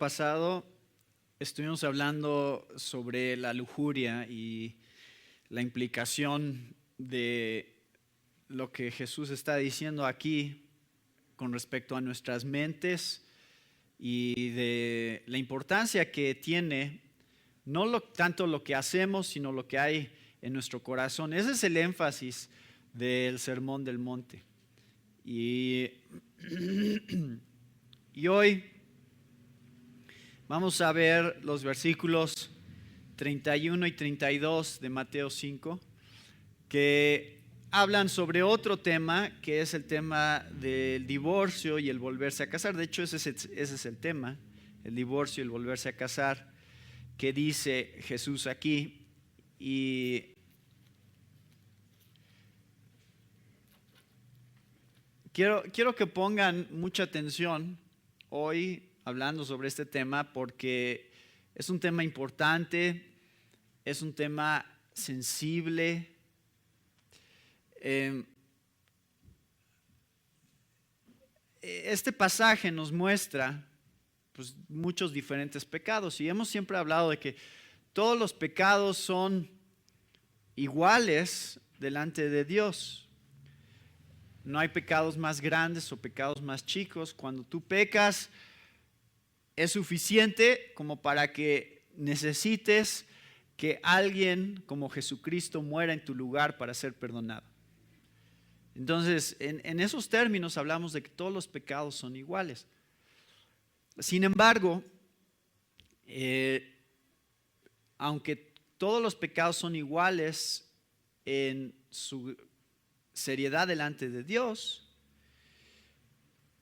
pasado estuvimos hablando sobre la lujuria y la implicación de lo que Jesús está diciendo aquí con respecto a nuestras mentes y de la importancia que tiene no tanto lo que hacemos, sino lo que hay en nuestro corazón. Ese es el énfasis del Sermón del Monte. Y hoy vamos a ver los versículos 31 y 32 de Mateo 5, que hablan sobre otro tema, que es el tema del divorcio y el volverse a casar. De hecho, ese es el tema, el divorcio y el volverse a casar, que dice Jesús aquí. Y quiero que pongan mucha atención hoy hablando sobre este tema, porque es un tema importante, es un tema sensible. Este pasaje nos muestra pues, muchos diferentes pecados, y hemos siempre hablado de que todos los pecados son iguales delante de Dios. No hay pecados más grandes o pecados más chicos. Cuando tú pecas, es suficiente como para que necesites que alguien como Jesucristo muera en tu lugar para ser perdonado. Entonces, en esos términos hablamos de que todos los pecados son iguales. Sin embargo, aunque todos los pecados son iguales en su seriedad delante de Dios,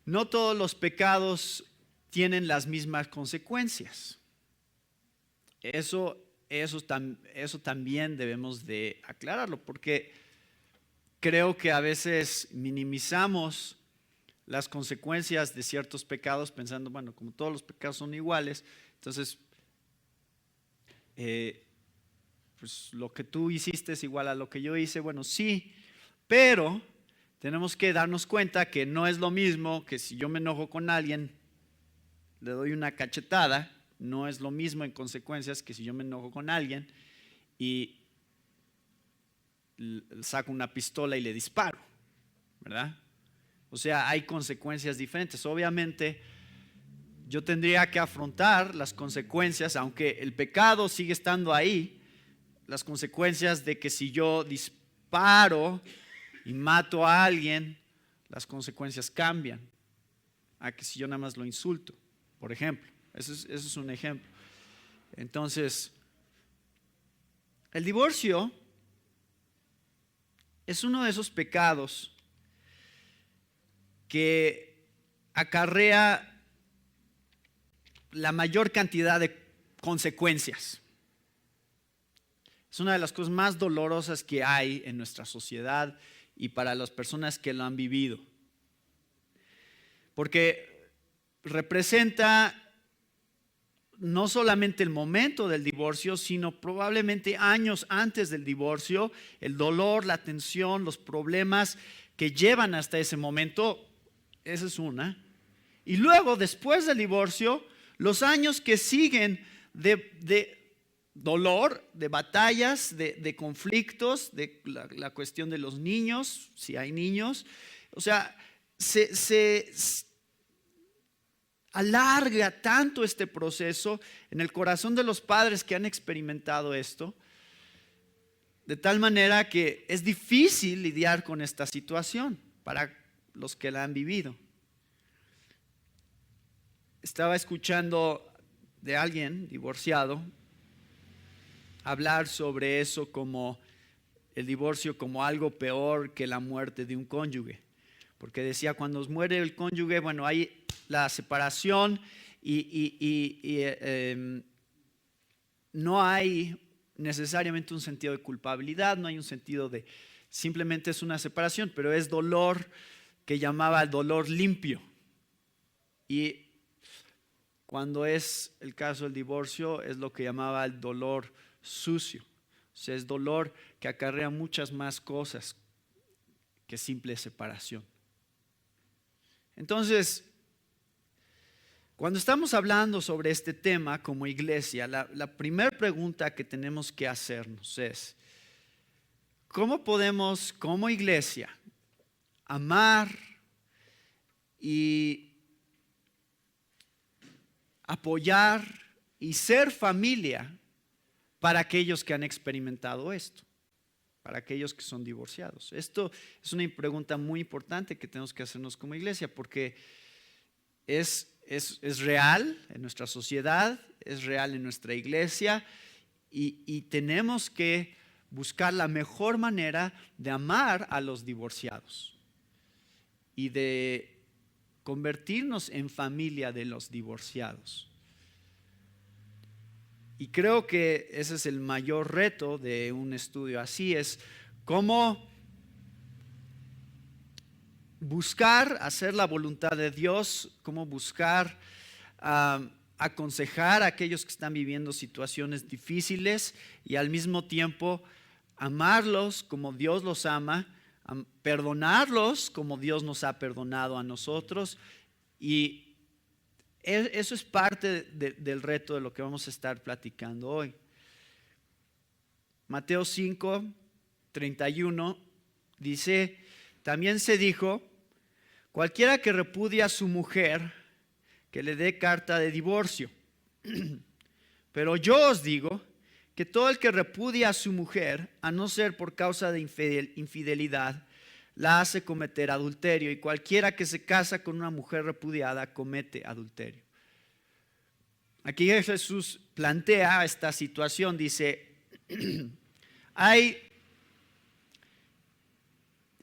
no todos los pecados tienen las mismas consecuencias. Eso también debemos de aclararlo, porque creo que a veces minimizamos las consecuencias de ciertos pecados pensando, bueno, como todos los pecados son iguales, entonces pues lo que tú hiciste es igual a lo que yo hice. Bueno, sí, pero tenemos que darnos cuenta que no es lo mismo que si yo me enojo con alguien, le doy una cachetada, no es lo mismo en consecuencias que si yo me enojo con alguien y saco una pistola y le disparo, ¿verdad? O sea, hay consecuencias diferentes. Obviamente, yo tendría que afrontar las consecuencias, aunque el pecado sigue estando ahí, las consecuencias de que si yo disparo y mato a alguien, las consecuencias cambian a que si yo nada más lo insulto, por ejemplo. Eso es un ejemplo. Entonces, el divorcio es uno de esos pecados que acarrea la mayor cantidad de consecuencias. Es una de las cosas más dolorosas que hay en nuestra sociedad y para las personas que lo han vivido. Porque representa no solamente el momento del divorcio, sino probablemente años antes del divorcio, el dolor, la tensión, los problemas que llevan hasta ese momento. Esa es una. Y luego, después del divorcio, los años que siguen de dolor, de batallas, de conflictos, de la cuestión de los niños, si hay niños. O sea, se alarga tanto este proceso en el corazón de los padres que han experimentado esto, de tal manera que es difícil lidiar con esta situación para los que la han vivido. Estaba escuchando de alguien divorciado hablar sobre eso, como el divorcio como algo peor que la muerte de un cónyuge. Porque decía, cuando muere el cónyuge, bueno, hay la separación y no hay necesariamente un sentido de culpabilidad, no hay un sentido de, simplemente es una separación, pero es dolor que llamaba el dolor limpio. Y cuando es el caso del divorcio, es lo que llamaba el dolor sucio. O sea, es dolor que acarrea muchas más cosas que simple separación. Entonces, Cuando estamos hablando sobre este tema como iglesia, la primera pregunta que tenemos que hacernos es, ¿cómo podemos como iglesia amar y apoyar y ser familia para aquellos que han experimentado esto, para aquellos que son divorciados? Esto es una pregunta muy importante que tenemos que hacernos como iglesia, porque es real en nuestra sociedad, es real en nuestra iglesia, y tenemos que buscar la mejor manera de amar a los divorciados y de convertirnos en familia de los divorciados. Y creo que ese es el mayor reto de un estudio así, es cómo buscar hacer la voluntad de Dios, cómo buscar aconsejar a aquellos que están viviendo situaciones difíciles y al mismo tiempo amarlos como Dios los ama, perdonarlos como Dios nos ha perdonado a nosotros. Y eso es parte del reto de lo que vamos a estar platicando hoy. Mateo 5:31 dice, también se dijo, cualquiera que repudia a su mujer, que le dé carta de divorcio. Pero yo os digo que todo el que repudia a su mujer, a no ser por causa de infidelidad, la hace cometer adulterio, y cualquiera que se casa con una mujer repudiada comete adulterio. Aquí Jesús plantea esta situación, dice,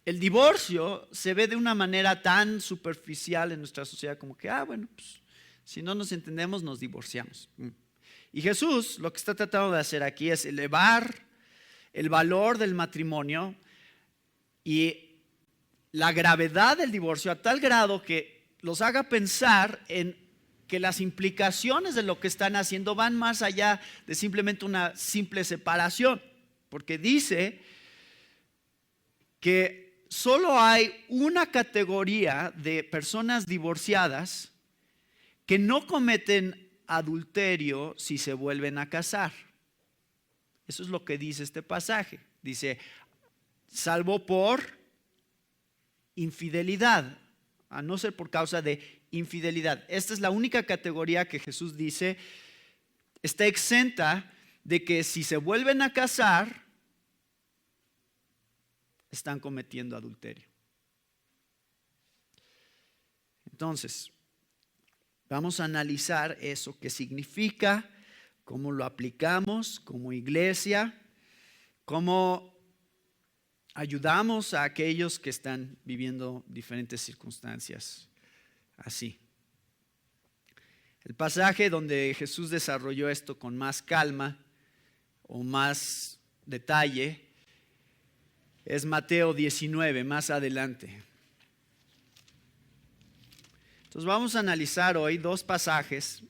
el divorcio se ve de una manera tan superficial en nuestra sociedad como que, bueno, pues, si no nos entendemos nos divorciamos. Y Jesús lo que está tratando de hacer aquí es elevar el valor del matrimonio y la gravedad del divorcio a tal grado que los haga pensar en que las implicaciones de lo que están haciendo van más allá de simplemente una simple separación. Porque dice que solo hay una categoría de personas divorciadas que no cometen adulterio si se vuelven a casar. Eso es lo que dice este pasaje. Dice, salvo por infidelidad, a no ser por causa de infidelidad. Esta es la única categoría que Jesús dice está exenta de que si se vuelven a casar, están cometiendo adulterio. Entonces, vamos a analizar eso, qué significa, cómo lo aplicamos como iglesia, cómo ayudamos a aquellos que están viviendo diferentes circunstancias así. El pasaje donde Jesús desarrolló esto con más calma o más detalle es Mateo 19, más adelante. Entonces vamos a analizar hoy dos pasajes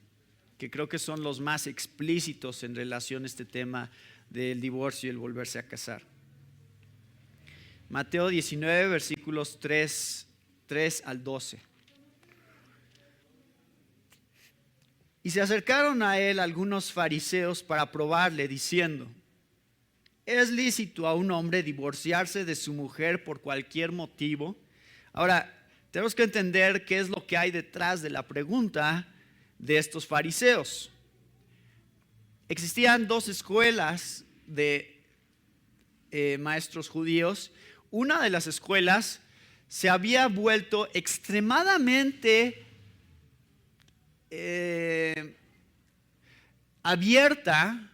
que creo que son los más explícitos en relación a este tema del divorcio y el volverse a casar. Mateo 19, versículos 3 al 12. Y se acercaron a él algunos fariseos para probarle, diciendo, ¿es lícito a un hombre divorciarse de su mujer por cualquier motivo? Ahora, tenemos que entender qué es lo que hay detrás de la pregunta de estos fariseos. Existían dos escuelas de maestros judíos. Una de las escuelas se había vuelto extremadamente abierta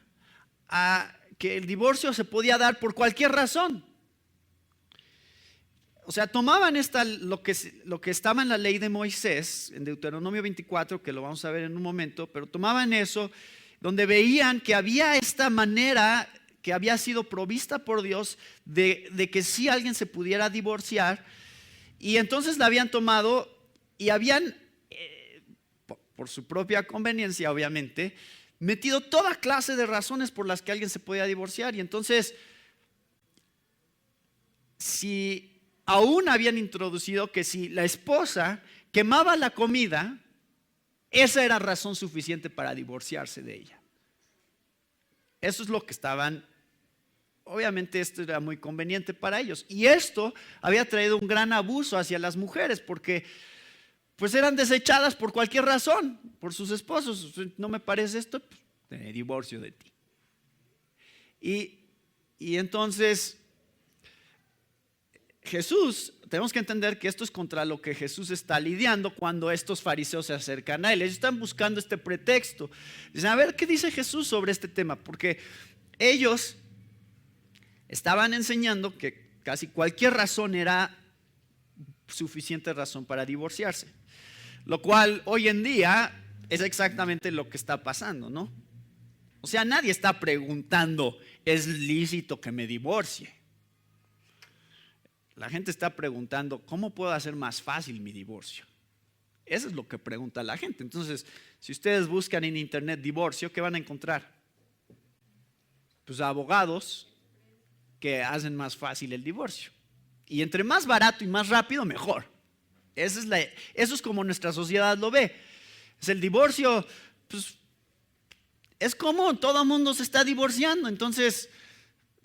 a que el divorcio se podía dar por cualquier razón. O sea, tomaban lo que estaba en la ley de Moisés, en Deuteronomio 24, que lo vamos a ver en un momento, pero tomaban eso, donde veían que había esta manera que había sido provista por Dios de que sí alguien se pudiera divorciar, y entonces la habían tomado y habían, por su propia conveniencia obviamente, metido toda clase de razones por las que alguien se podía divorciar. Y entonces, si aún habían introducido que si la esposa quemaba la comida, esa era razón suficiente para divorciarse de ella. Eso es lo que estaban. Obviamente esto era muy conveniente para ellos. Y esto había traído un gran abuso hacia las mujeres porque pues eran desechadas por cualquier razón, por sus esposos. No me parece esto, pues, me divorcio de ti. Y entonces Jesús, tenemos que entender que esto es contra lo que Jesús está lidiando cuando estos fariseos se acercan a él. Ellos están buscando este pretexto. Dicen, a ver, ¿qué dice Jesús sobre este tema? Porque ellos estaban enseñando que casi cualquier razón era suficiente razón para divorciarse. Lo cual hoy en día es exactamente lo que está pasando, ¿no? O sea, nadie está preguntando, ¿es lícito que me divorcie? La gente está preguntando, ¿cómo puedo hacer más fácil mi divorcio? Eso es lo que pregunta la gente. Entonces, si ustedes buscan en internet divorcio, ¿qué van a encontrar? Pues abogados que hacen más fácil el divorcio. Y entre más barato y más rápido, mejor. Eso es como nuestra sociedad lo ve. Es el divorcio, pues, es común, todo el mundo se está divorciando. Entonces,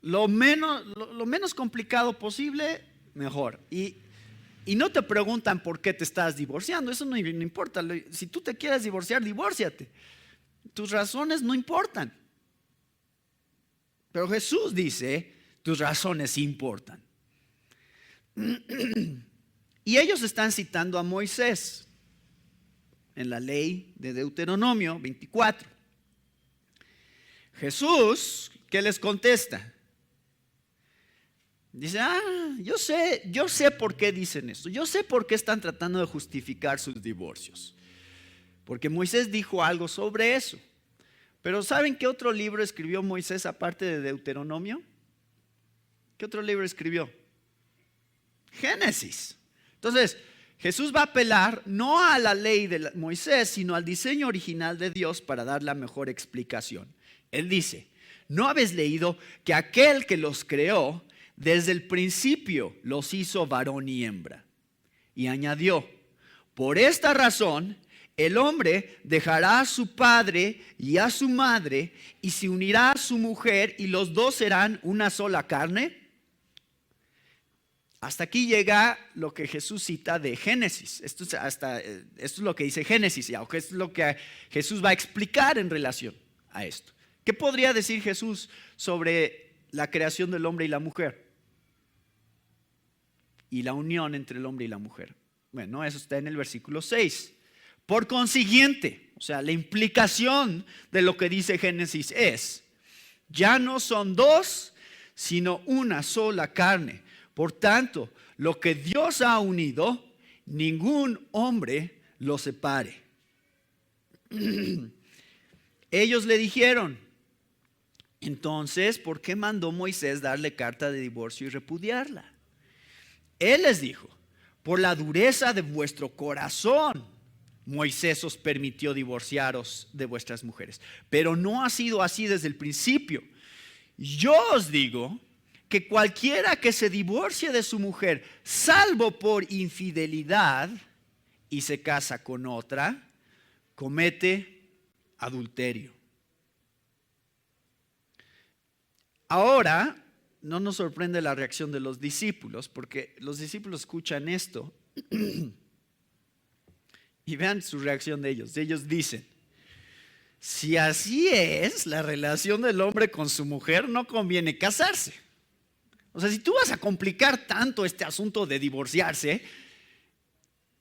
lo menos complicado posible, mejor. Y no te preguntan por qué te estás divorciando. Eso no importa. Si tú te quieres divorciar, divórciate. Tus razones no importan. Pero Jesús dice, tus razones importan. Y ellos están citando a Moisés en la ley de Deuteronomio 24. Jesús, ¿qué les contesta? Dice, yo sé por qué dicen esto. Yo sé por qué están tratando de justificar sus divorcios. Porque Moisés dijo algo sobre eso. Pero ¿saben qué otro libro escribió Moisés aparte de Deuteronomio? ¿Qué otro libro escribió? Génesis. Entonces, Jesús va a apelar no a la ley de Moisés, sino al diseño original de Dios para dar la mejor explicación. Él dice, ¿no habéis leído que aquel que los creó desde el principio los hizo varón y hembra? Y añadió, por esta razón el hombre dejará a su padre y a su madre y se unirá a su mujer y los dos serán una sola carne. Hasta aquí llega lo que Jesús cita de Génesis. Esto es lo que dice Génesis, aunque es lo que Jesús va a explicar en relación a esto. ¿Qué podría decir Jesús sobre la creación del hombre y la mujer? Y la unión entre el hombre y la mujer. Bueno, eso está en el versículo 6. Por consiguiente, o sea, la implicación de lo que dice Génesis es, ya no son dos, sino una sola carne. Por tanto, lo que Dios ha unido, ningún hombre lo separe. Ellos le dijeron, entonces, ¿por qué mandó Moisés darle carta de divorcio y repudiarla? Él les dijo, por la dureza de vuestro corazón, Moisés os permitió divorciaros de vuestras mujeres. Pero no ha sido así desde el principio. Yo os digo que cualquiera que se divorcie de su mujer, salvo por infidelidad, y se casa con otra, comete adulterio. Ahora, no nos sorprende la reacción de los discípulos, porque los discípulos escuchan esto y vean su reacción de ellos. Ellos dicen, si así es la relación del hombre con su mujer, no conviene casarse. O sea, si tú vas a complicar tanto este asunto de divorciarse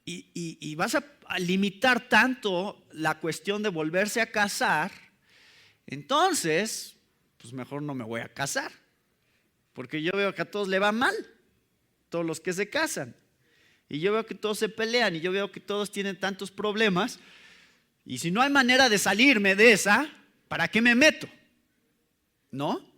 y vas a limitar tanto la cuestión de volverse a casar, entonces, pues mejor no me voy a casar. Porque yo veo que a todos le va mal, todos los que se casan. Y yo veo que todos se pelean y yo veo que todos tienen tantos problemas. Y si no hay manera de salirme de esa, ¿para qué me meto? ¿No?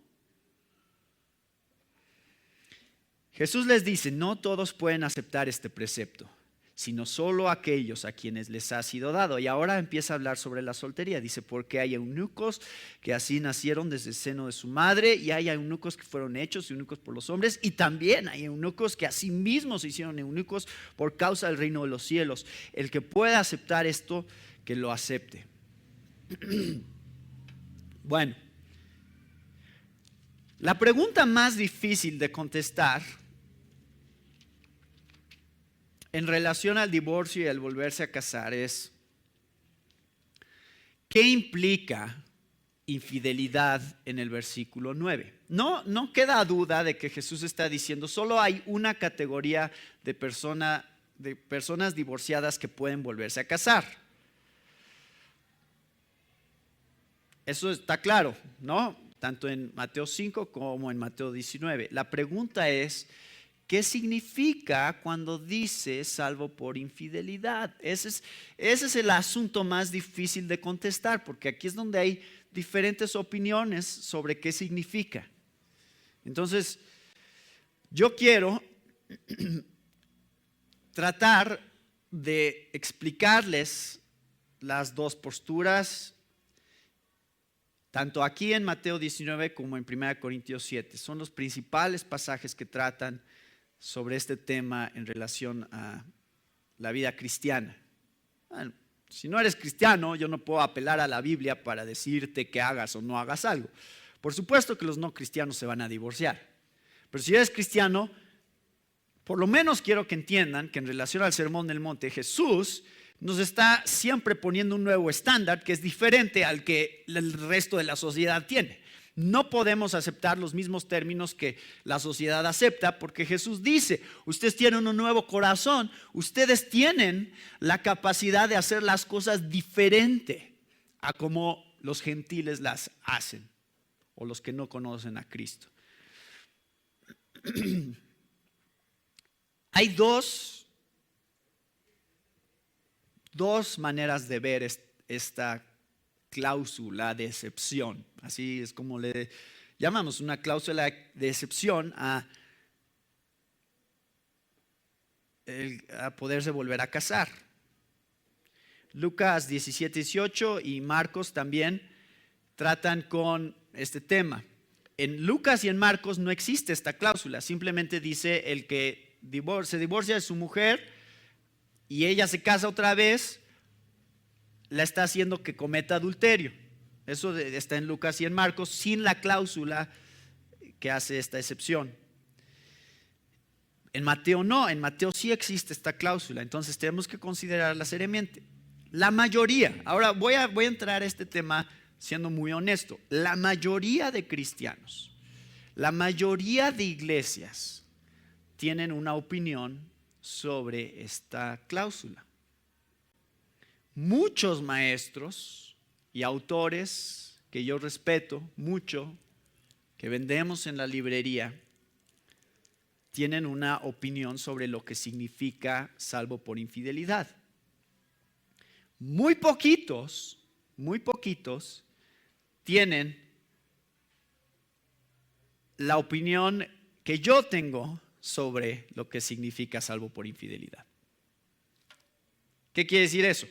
Jesús les dice, no todos pueden aceptar este precepto, sino solo aquellos a quienes les ha sido dado. Y ahora empieza a hablar sobre la soltería. Dice, porque hay eunucos que así nacieron desde el seno de su madre, y hay eunucos que fueron hechos eunucos por los hombres, y también hay eunucos que así mismos se hicieron eunucos por causa del reino de los cielos. El que pueda aceptar esto, que lo acepte. Bueno, la pregunta más difícil de contestar en relación al divorcio y al volverse a casar es: ¿qué implica infidelidad en el versículo 9? No queda duda de que Jesús está diciendo solo hay una categoría de personas divorciadas que pueden volverse a casar. Eso está claro, ¿no? Tanto en Mateo 5 como en Mateo 19. La pregunta es: ¿qué significa cuando dice salvo por infidelidad? Ese es el asunto más difícil de contestar, porque aquí es donde hay diferentes opiniones sobre qué significa. Entonces, yo quiero tratar de explicarles las dos posturas, tanto aquí en Mateo 19 como en 1 Corintios 7. Son los principales pasajes que tratan sobre este tema en relación a la vida cristiana. Bueno, si no eres cristiano, yo no puedo apelar a la Biblia para decirte que hagas o no hagas algo. Por supuesto que los no cristianos se van a divorciar. Pero si eres cristiano, por lo menos quiero que entiendan que en relación al Sermón del Monte, Jesús nos está siempre poniendo un nuevo estándar que es diferente al que el resto de la sociedad tiene. No podemos aceptar los mismos términos que la sociedad acepta, porque Jesús dice: ustedes tienen un nuevo corazón, ustedes tienen la capacidad de hacer las cosas diferente a como los gentiles las hacen o los que no conocen a Cristo. Hay dos maneras de ver esta cláusula de excepción. Así es como le llamamos, una cláusula de excepción a poderse volver a casar. Lucas 17:18 y Marcos también tratan con este tema. En Lucas y en Marcos no existe esta cláusula, simplemente dice el que se divorcia de su mujer y ella se casa otra vez, la está haciendo que cometa adulterio. Eso está en Lucas y en Marcos, sin la cláusula que hace esta excepción. En Mateo no, en Mateo sí existe esta cláusula, entonces tenemos que considerarla seriamente. La mayoría, ahora voy a entrar a este tema siendo muy honesto, la mayoría de cristianos, la mayoría de iglesias tienen una opinión sobre esta cláusula. Muchos maestros y autores que yo respeto mucho, que vendemos en la librería, tienen una opinión sobre lo que significa salvo por infidelidad. Muy poquitos tienen la opinión que yo tengo sobre lo que significa salvo por infidelidad. ¿Qué quiere decir eso?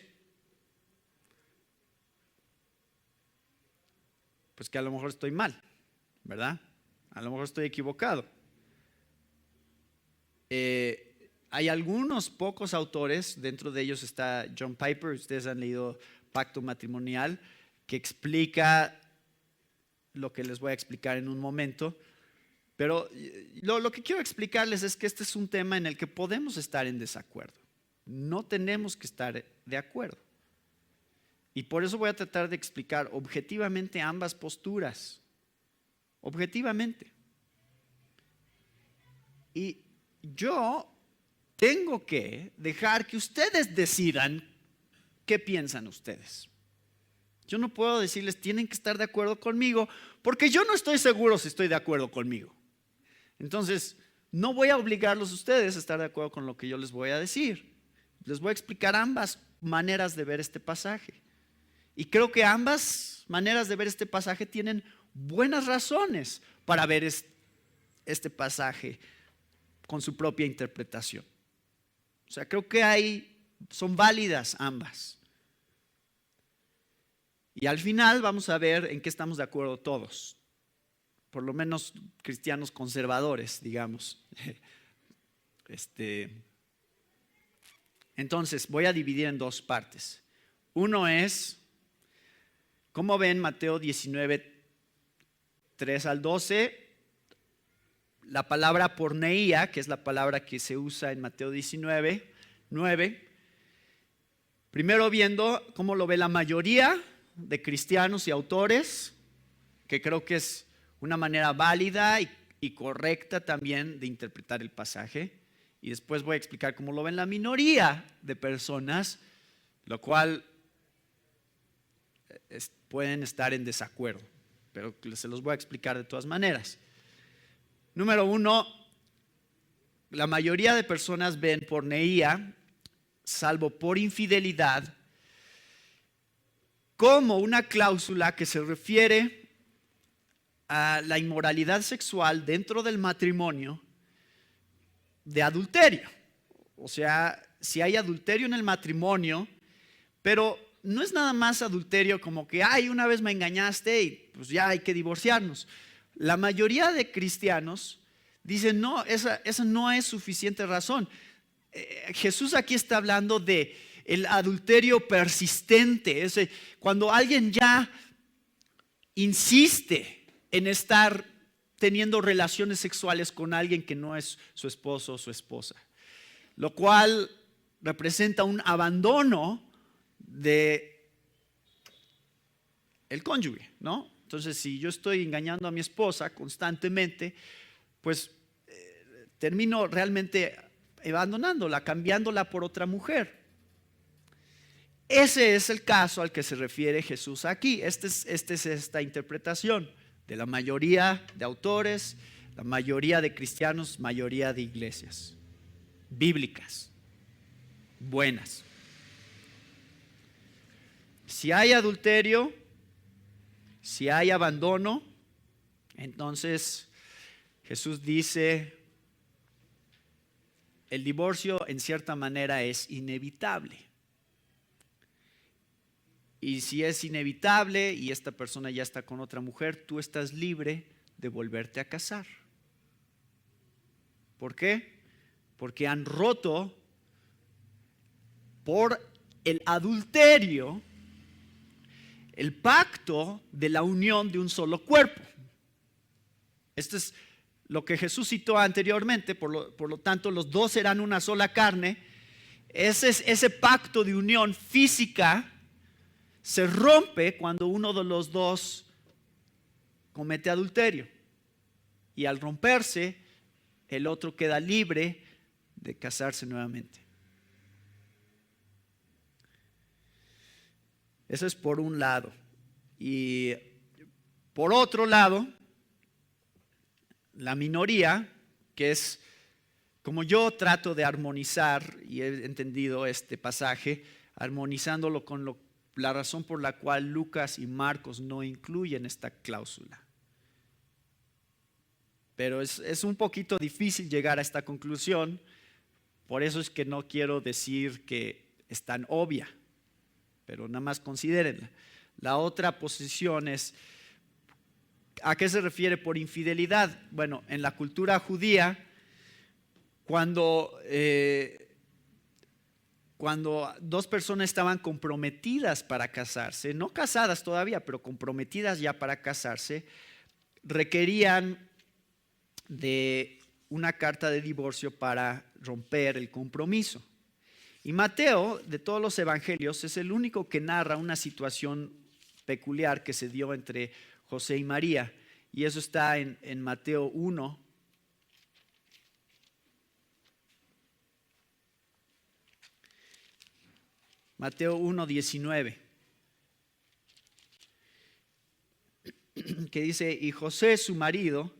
Pues que a lo mejor estoy mal, ¿verdad? A lo mejor estoy equivocado. Hay algunos pocos autores, dentro de ellos está John Piper, ustedes han leído Pacto Matrimonial, que explica lo que les voy a explicar en un momento. Pero lo que quiero explicarles es que este es un tema en el que podemos estar en desacuerdo. No tenemos que estar de acuerdo. Y por eso voy a tratar de explicar objetivamente ambas posturas. Objetivamente. Y yo tengo que dejar que ustedes decidan qué piensan ustedes. Yo no puedo decirles tienen que estar de acuerdo conmigo, porque yo no estoy seguro si estoy de acuerdo conmigo. Entonces, no voy a obligarlos a ustedes a estar de acuerdo con lo que yo les voy a decir. Les voy a explicar ambas maneras de ver este pasaje. Y creo que ambas maneras de ver este pasaje tienen buenas razones para ver este pasaje con su propia interpretación. O sea, creo que son válidas ambas. Y al final vamos a ver en qué estamos de acuerdo todos. Por lo menos cristianos conservadores, digamos. Entonces, voy a dividir en dos partes. Uno es, ¿cómo ven Mateo 19, 3 al 12? La palabra porneía, que es la palabra que se usa en Mateo 19, 9. Primero viendo cómo lo ve la mayoría de cristianos y autores, que creo que es una manera válida y correcta también de interpretar el pasaje. Y después voy a explicar cómo lo ven la minoría de personas, lo cual pueden estar en desacuerdo, pero se los voy a explicar de todas maneras. Número uno, la mayoría de personas ven porneía, salvo por infidelidad, como una cláusula que se refiere a la inmoralidad sexual dentro del matrimonio de adulterio. O sea, si hay adulterio en el matrimonio, pero no es nada más adulterio como que, ay, una vez me engañaste y pues ya hay que divorciarnos. La mayoría de cristianos dicen, no, esa no es suficiente razón. Jesús aquí está hablando de el adulterio persistente, cuando alguien ya insiste en estar teniendo relaciones sexuales con alguien que no es su esposo o su esposa, lo cual representa un abandono de el cónyuge, ¿no? Entonces, si yo estoy engañando a mi esposa constantemente, pues termino realmente abandonándola, cambiándola por otra mujer. Ese es el caso al que se refiere Jesús aquí. Esta es esta interpretación de la mayoría de autores, la mayoría de cristianos, mayoría de iglesias bíblicas, buenas. Si hay adulterio, si hay abandono, entonces Jesús dice, el divorcio en cierta manera es inevitable. Y si es inevitable y esta persona ya está con otra mujer, tú estás libre de volverte a casar. ¿Por qué? Porque han roto por el adulterio el pacto de la unión de un solo cuerpo. Esto es lo que Jesús citó anteriormente, por lo tanto los dos serán una sola carne. Ese pacto de unión física se rompe cuando uno de los dos comete adulterio. Y al romperse, el otro queda libre de casarse nuevamente. Eso es por un lado. Y por otro lado, la minoría, que es como yo trato de armonizar, y he entendido este pasaje, armonizándolo con la razón por la cual Lucas y Marcos no incluyen esta cláusula. Pero es un poquito difícil llegar a esta conclusión, por eso es que no quiero decir que es tan obvia, pero nada más considérenla. La otra posición es, ¿a qué se refiere por infidelidad? Bueno, en la cultura judía, cuando dos personas estaban comprometidas para casarse, no casadas todavía, pero comprometidas ya para casarse, requerían de una carta de divorcio para romper el compromiso. Y Mateo, de todos los evangelios, es el único que narra una situación peculiar que se dio entre José y María. Y eso está en Mateo 1. Mateo 1:19, que dice, y José su marido,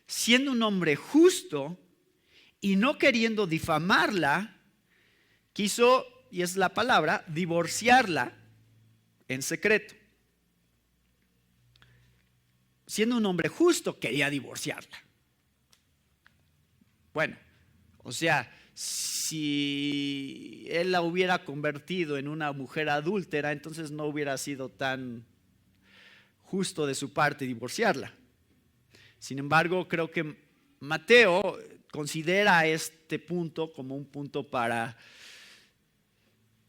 siendo un hombre justo y no queriendo difamarla, quiso, y es la palabra, divorciarla en secreto. Siendo un hombre justo, quería divorciarla. Bueno, o sea, si él la hubiera convertido en una mujer adúltera, entonces no hubiera sido tan justo de su parte divorciarla. Sin embargo, creo que Mateo considera este punto como un punto para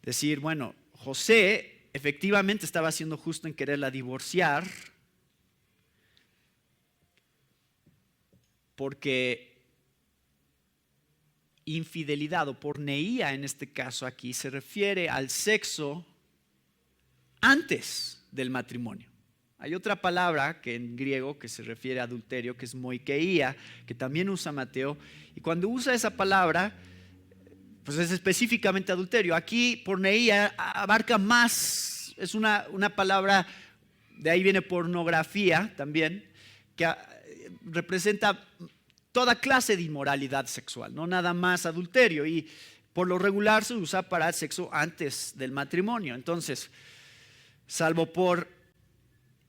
decir, bueno, José efectivamente estaba siendo justo en quererla divorciar, porque infidelidad o porneía en este caso aquí se refiere al sexo antes del matrimonio. Hay otra palabra que en griego que se refiere a adulterio, que es moikeía, que también usa Mateo, y cuando usa esa palabra, pues es específicamente adulterio. Aquí porneía abarca más, es una palabra, de ahí viene pornografía también, que representa toda clase de inmoralidad sexual, no nada más adulterio, y por lo regular se usa para el sexo antes del matrimonio. Entonces, salvo por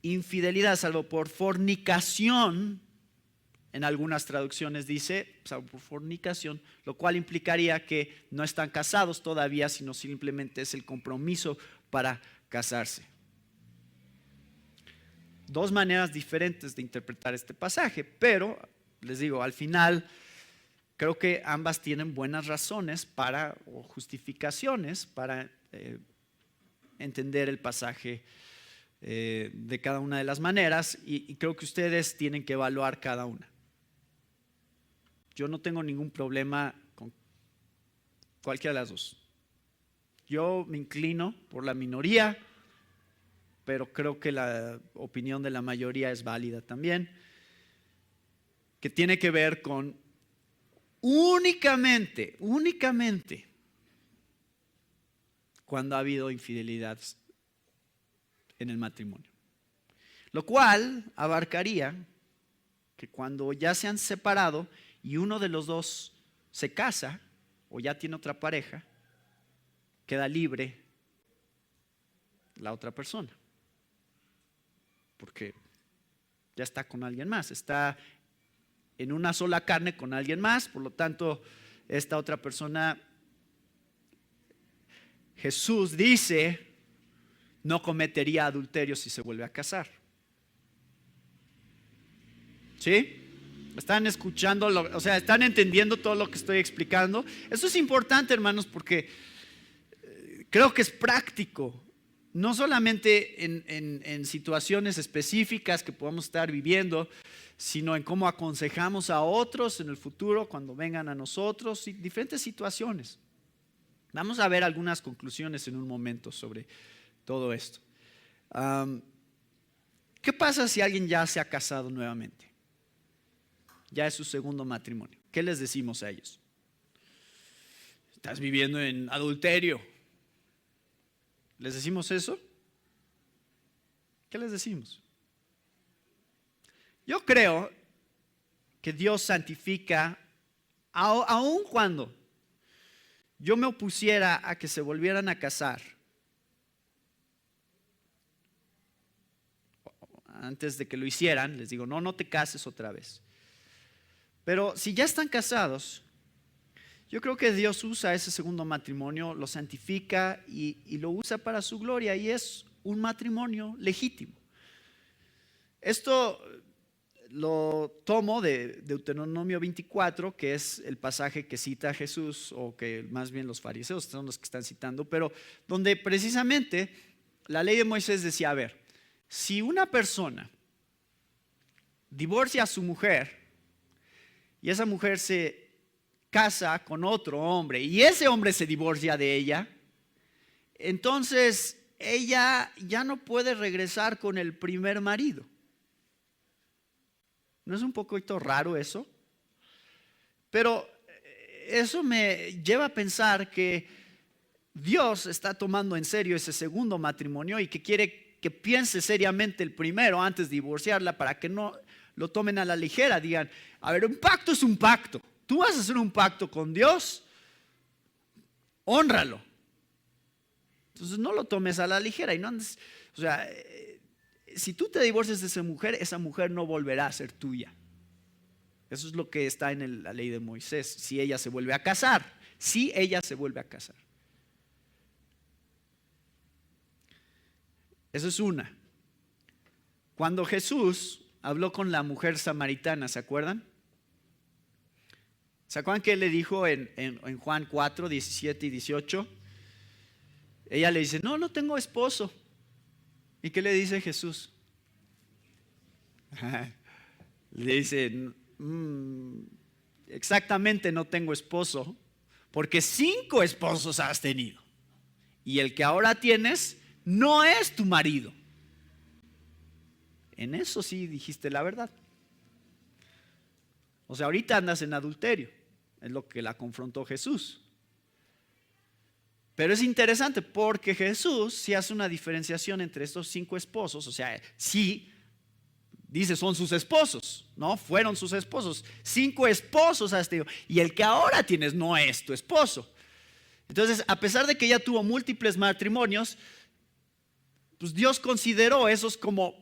infidelidad, salvo por fornicación, en algunas traducciones dice, salvo por fornicación, lo cual implicaría que no están casados todavía, sino simplemente es el compromiso para casarse. Dos maneras diferentes de interpretar este pasaje, pero les digo, al final creo que ambas tienen buenas razones o justificaciones para entender el pasaje de cada una de las maneras, y creo que ustedes tienen que evaluar cada una. Yo no tengo ningún problema con cualquiera de las dos. Yo me inclino por la minoría, pero creo que la opinión de la mayoría es válida también, que tiene que ver con únicamente cuando ha habido infidelidad en el matrimonio. Lo cual abarcaría que cuando ya se han separado y uno de los dos se casa o ya tiene otra pareja, queda libre la otra persona, porque ya está con alguien más, está en una sola carne con alguien más. Por lo tanto, esta otra persona, Jesús dice, no cometería adulterio si se vuelve a casar. ¿Sí? ¿Están escuchando? O sea, ¿están entendiendo todo lo que estoy explicando? Eso es importante, hermanos, porque creo que es práctico. No solamente en situaciones específicas que podamos estar viviendo, sino en cómo aconsejamos a otros en el futuro cuando vengan a nosotros, y diferentes situaciones. Vamos a ver algunas conclusiones en un momento sobre todo esto. ¿Qué pasa si alguien ya se ha casado nuevamente? Ya es su segundo matrimonio. ¿Qué les decimos a ellos? Estás viviendo en adulterio. ¿Les decimos eso? ¿Qué les decimos? Yo creo que Dios santifica, aun cuando yo me opusiera a que se volvieran a casar, antes de que lo hicieran, les digo, no te cases otra vez. Pero si ya están casados, yo creo que Dios usa ese segundo matrimonio, lo santifica y lo usa para su gloria, y es un matrimonio legítimo. Esto lo tomo de Deuteronomio 24, que es el pasaje que cita Jesús, o que más bien los fariseos son los que están citando, pero donde precisamente la ley de Moisés decía, a ver, si una persona divorcia a su mujer y esa mujer se casa con otro hombre y ese hombre se divorcia de ella, entonces ella ya no puede regresar con el primer marido. ¿No es un poquito raro eso? Pero eso me lleva a pensar que Dios está tomando en serio ese segundo matrimonio y que quiere que piense seriamente el primero antes de divorciarla, para que no lo tomen a la ligera. Digan, a ver, un pacto es un pacto. Tú vas a hacer un pacto con Dios, hónralo. Entonces no lo tomes a la ligera y no andes, o sea, si tú te divorcias de esa mujer no volverá a ser tuya. Eso es lo que está en la ley de Moisés. Si ella se vuelve a casar, Eso es una. Cuando Jesús habló con la mujer samaritana, ¿se acuerdan? ¿Se acuerdan que él le dijo en Juan 4, 17 y 18? Ella le dice, no tengo esposo. ¿Y qué le dice Jesús? Le dice, exactamente no tengo esposo, porque 5 esposos has tenido. Y el que ahora tienes no es tu marido. En eso sí dijiste la verdad. O sea, ahorita andas en adulterio. Es lo que la confrontó Jesús. Pero es interesante porque Jesús sí hace una diferenciación entre estos 5 esposos. O sea, sí, dice son sus esposos, ¿no? Fueron sus esposos. 5 esposos has tenido. Y el que ahora tienes no es tu esposo. Entonces, a pesar de que ella tuvo múltiples matrimonios, pues Dios consideró esos como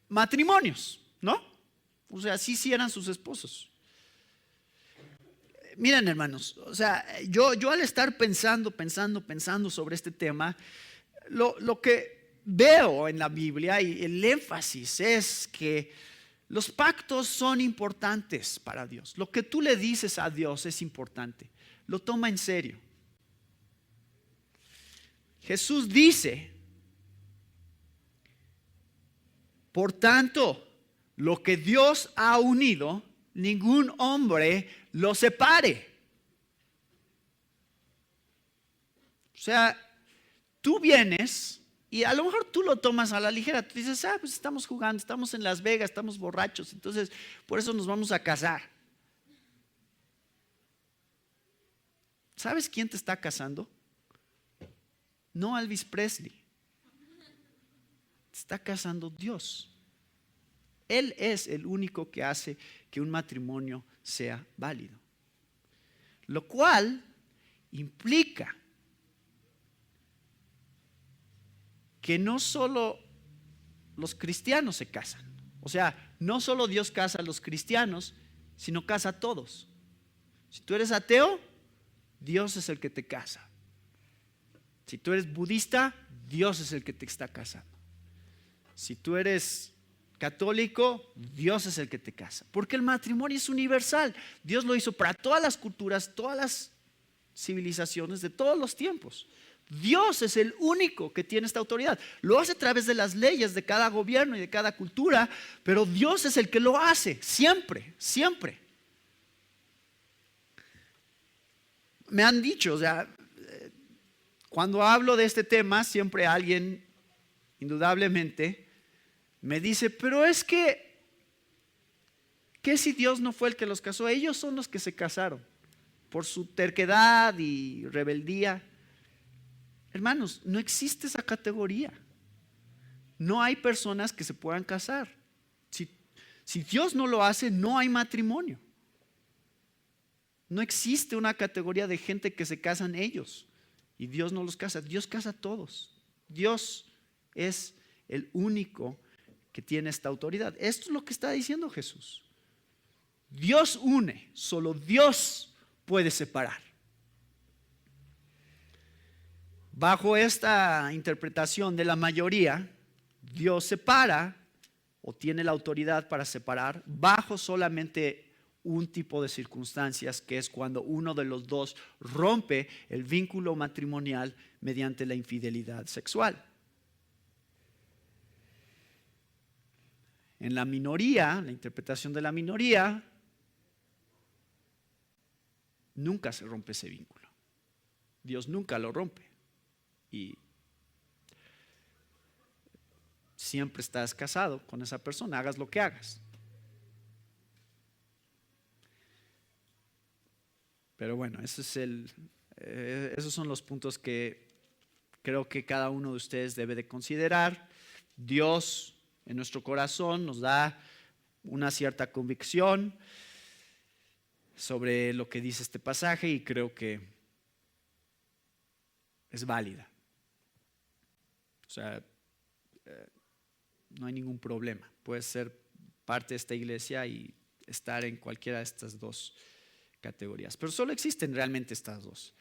matrimonios, ¿no? O sea, sí eran sus esposos. Miren, hermanos, o sea, yo al estar pensando sobre este tema, lo que veo en la Biblia y el énfasis es que los pactos son importantes para Dios. Lo que tú le dices a Dios es importante. Lo toma en serio. Jesús dice, por tanto, lo que Dios ha unido, ningún hombre lo separe. O sea, tú vienes y a lo mejor tú lo tomas a la ligera. Tú dices, pues estamos jugando, estamos en Las Vegas, estamos borrachos, entonces por eso nos vamos a casar. ¿Sabes quién te está casando? No Elvis Presley. Te está casando Dios. Él es el único que hace que un matrimonio sea válido. Lo cual implica que no solo los cristianos se casan. O sea, no solo Dios casa a los cristianos, sino casa a todos. Si tú eres ateo, Dios es el que te casa. Si tú eres budista, Dios es el que te está casando. Si tú eres católico, Dios es el que te casa. Porque el matrimonio es universal. Dios lo hizo para todas las culturas, todas las civilizaciones de todos los tiempos. Dios es el único que tiene esta autoridad. Lo hace a través de las leyes de cada gobierno y de cada cultura, pero Dios es el que lo hace, siempre, siempre. Me han dicho, o sea, cuando hablo de este tema, siempre alguien, indudablemente, me dice, pero es que, ¿qué si Dios no fue el que los casó? Ellos son los que se casaron por su terquedad y rebeldía. Hermanos, no existe esa categoría. No hay personas que se puedan casar. Si Dios no lo hace, no hay matrimonio. No existe una categoría de gente que se casan ellos y Dios no los casa. Dios casa a todos. Dios es el único que tiene esta autoridad. Esto es lo que está diciendo Jesús. Dios une, solo Dios puede separar. Bajo esta interpretación de la mayoría, Dios separa o tiene la autoridad para separar bajo solamente un tipo de circunstancias, que es cuando uno de los dos rompe el vínculo matrimonial mediante la infidelidad sexual. En la minoría, la interpretación de la minoría, nunca se rompe ese vínculo. Dios nunca lo rompe. Y siempre estás casado con esa persona, hagas lo que hagas. Pero bueno, esos son los puntos que creo que cada uno de ustedes debe de considerar. Dios en nuestro corazón nos da una cierta convicción sobre lo que dice este pasaje y creo que es válida. O sea, no hay ningún problema. Puedes ser parte de esta iglesia y estar en cualquiera de estas dos categorías. Pero solo existen realmente estas dos.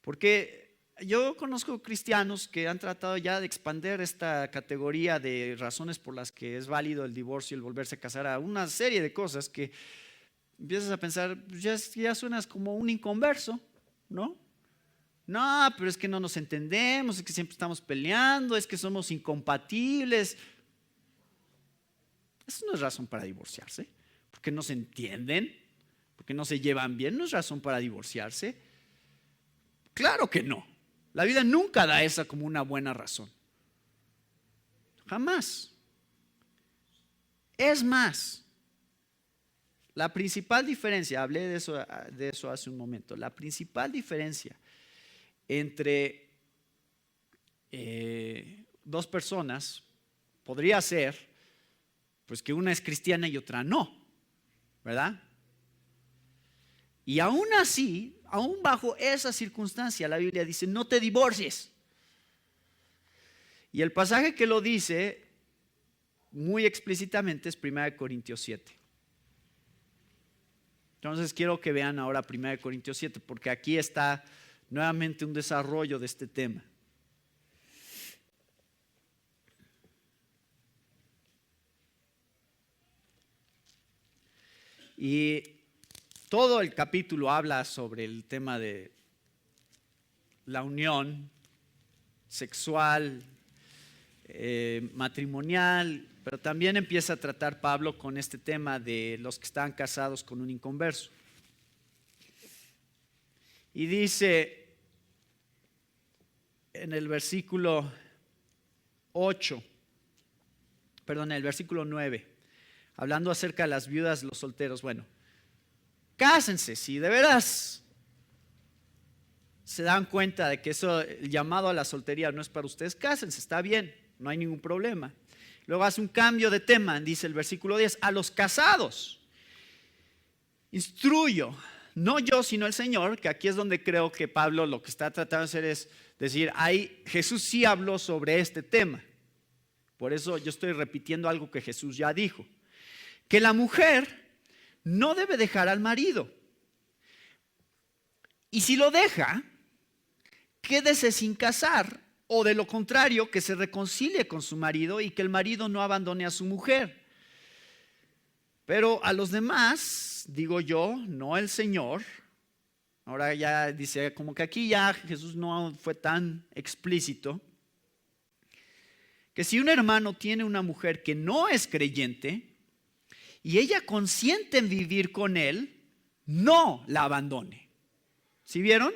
Porque yo conozco cristianos que han tratado ya de expandir esta categoría de razones por las que es válido el divorcio y el volverse a casar a una serie de cosas que empiezas a pensar, ya suenas como un inconverso, ¿no? No, pero es que no nos entendemos, es que siempre estamos peleando, es que somos incompatibles. Eso no es razón para divorciarse, porque no se entienden, porque no se llevan bien, no es razón para divorciarse. Claro que no. La vida nunca da esa como una buena razón. Jamás. Es más, la principal diferencia, hablé de eso hace un momento, la principal diferencia entre dos personas podría ser pues que una es cristiana y otra no, ¿verdad? Y aún así, aún bajo esa circunstancia, la Biblia dice, no te divorcies. Y el pasaje que lo dice muy explícitamente es 1 Corintios 7. Entonces quiero que vean ahora 1 Corintios 7, porque aquí está nuevamente un desarrollo de este tema. Y todo el capítulo habla sobre el tema de la unión sexual, matrimonial, pero también empieza a tratar Pablo con este tema de los que están casados con un inconverso. Y dice en el versículo 9, hablando acerca de las viudas, los solteros, bueno, cásense, si de veras se dan cuenta de que eso, el llamado a la soltería no es para ustedes, cásense, está bien, no hay ningún problema. Luego hace un cambio de tema, dice el versículo 10, a los casados instruyo, no yo sino el Señor, que aquí es donde creo que Pablo lo que está tratando de hacer es decir, Jesús sí habló sobre este tema, por eso yo estoy repitiendo algo que Jesús ya dijo, que la mujer no debe dejar al marido, y si lo deja, quédese sin casar, o de lo contrario, que se reconcilie con su marido y que el marido no abandone a su mujer. Pero a los demás, digo yo, no el Señor. Ahora ya dice, como que aquí ya Jesús no fue tan explícito, que si un hermano tiene una mujer que no es creyente y ella consiente en vivir con él, no la abandone. ¿Sí vieron?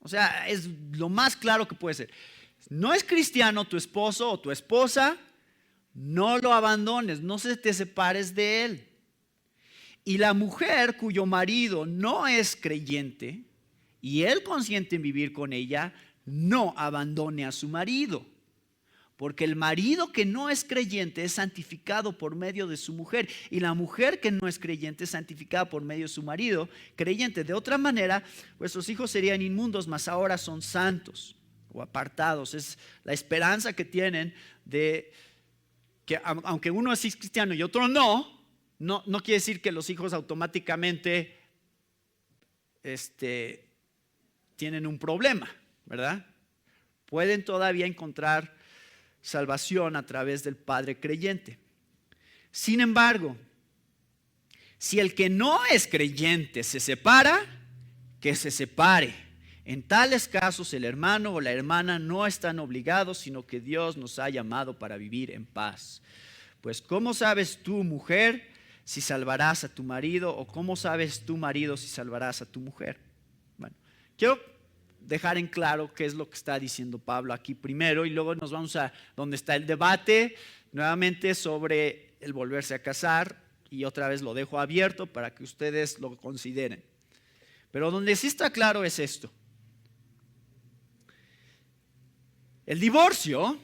O sea, es lo más claro que puede ser. No es cristiano tu esposo o tu esposa, no lo abandones, no se te separes de él. Y la mujer cuyo marido no es creyente y él consiente en vivir con ella, no abandone a su marido. Porque el marido que no es creyente es santificado por medio de su mujer. Y la mujer que no es creyente es santificada por medio de su marido creyente. De otra manera, vuestros hijos serían inmundos, mas ahora son santos o apartados. Es la esperanza que tienen de que aunque uno es cristiano y otro no quiere decir que los hijos automáticamente tienen un problema, ¿verdad? Pueden todavía encontrar salvación a través del padre creyente. Sin embargo, si el que no es creyente se separa, que se separe. En tales casos el hermano o la hermana no están obligados, sino que Dios nos ha llamado para vivir en paz. Pues ¿cómo sabes tú, mujer, si salvarás a tu marido? ¿O cómo sabes tú, marido, si salvarás a tu mujer? Bueno, quiero dejar en claro qué es lo que está diciendo Pablo aquí primero y luego nos vamos a donde está el debate nuevamente sobre el volverse a casar y otra vez lo dejo abierto para que ustedes lo consideren. Pero donde sí está claro es esto. El divorcio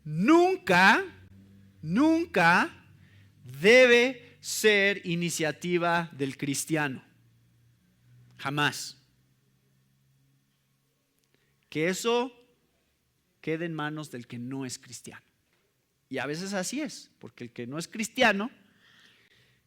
nunca debe ser iniciativa del cristiano. Jamás. Que eso quede en manos del que no es cristiano. Y a veces así es, porque el que no es cristiano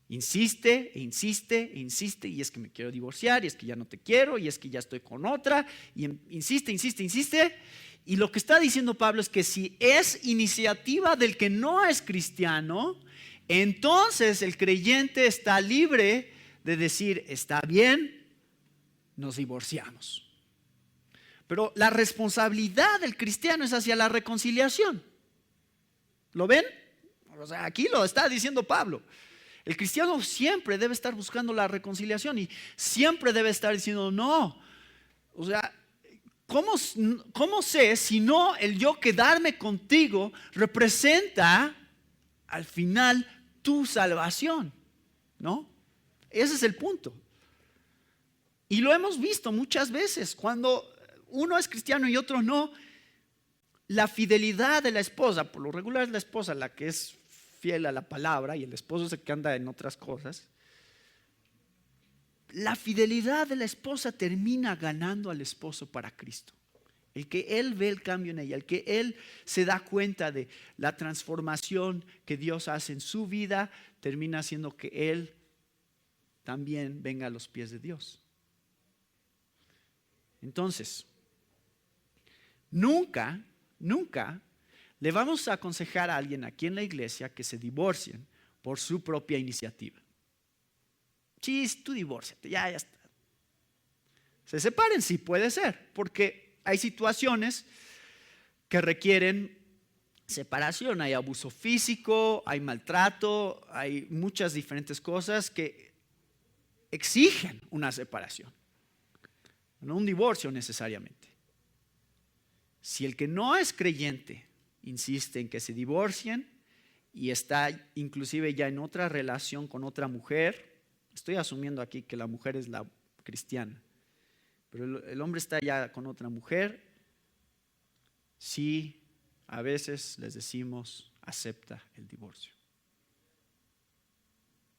insiste, e insiste, e insiste, y es que me quiero divorciar, y es que ya no te quiero, y es que ya estoy con otra, y insiste, y lo que está diciendo Pablo es que si es iniciativa del que no es cristiano, entonces el creyente está libre de decir, está bien, nos divorciamos. Pero la responsabilidad del cristiano es hacia la reconciliación. ¿Lo ven? O sea, aquí lo está diciendo Pablo. El cristiano siempre debe estar buscando la reconciliación y siempre debe estar diciendo no. O sea, ¿cómo sé si no el yo quedarme contigo representa al final tu salvación? ¿No? Ese es el punto. Y lo hemos visto muchas veces. Cuando uno es cristiano y otro no, la fidelidad de la esposa, por lo regular es la esposa la que es fiel a la palabra y el esposo es el que anda en otras cosas. La fidelidad de la esposa termina ganando al esposo para Cristo. El que él ve el cambio en ella, el que él se da cuenta de la transformación que Dios hace en su vida, termina haciendo que él también venga a los pies de Dios. Entonces, nunca le vamos a aconsejar a alguien aquí en la iglesia que se divorcien por su propia iniciativa. Chis, tú divórciate, ya está. Se separen, sí puede ser, porque hay situaciones que requieren separación. Hay abuso físico, hay maltrato, hay muchas diferentes cosas que exigen una separación. No un divorcio necesariamente. Si el que no es creyente insiste en que se divorcien y está inclusive ya en otra relación con otra mujer, estoy asumiendo aquí que la mujer es la cristiana, pero el hombre está ya con otra mujer, sí, a veces les decimos acepta el divorcio.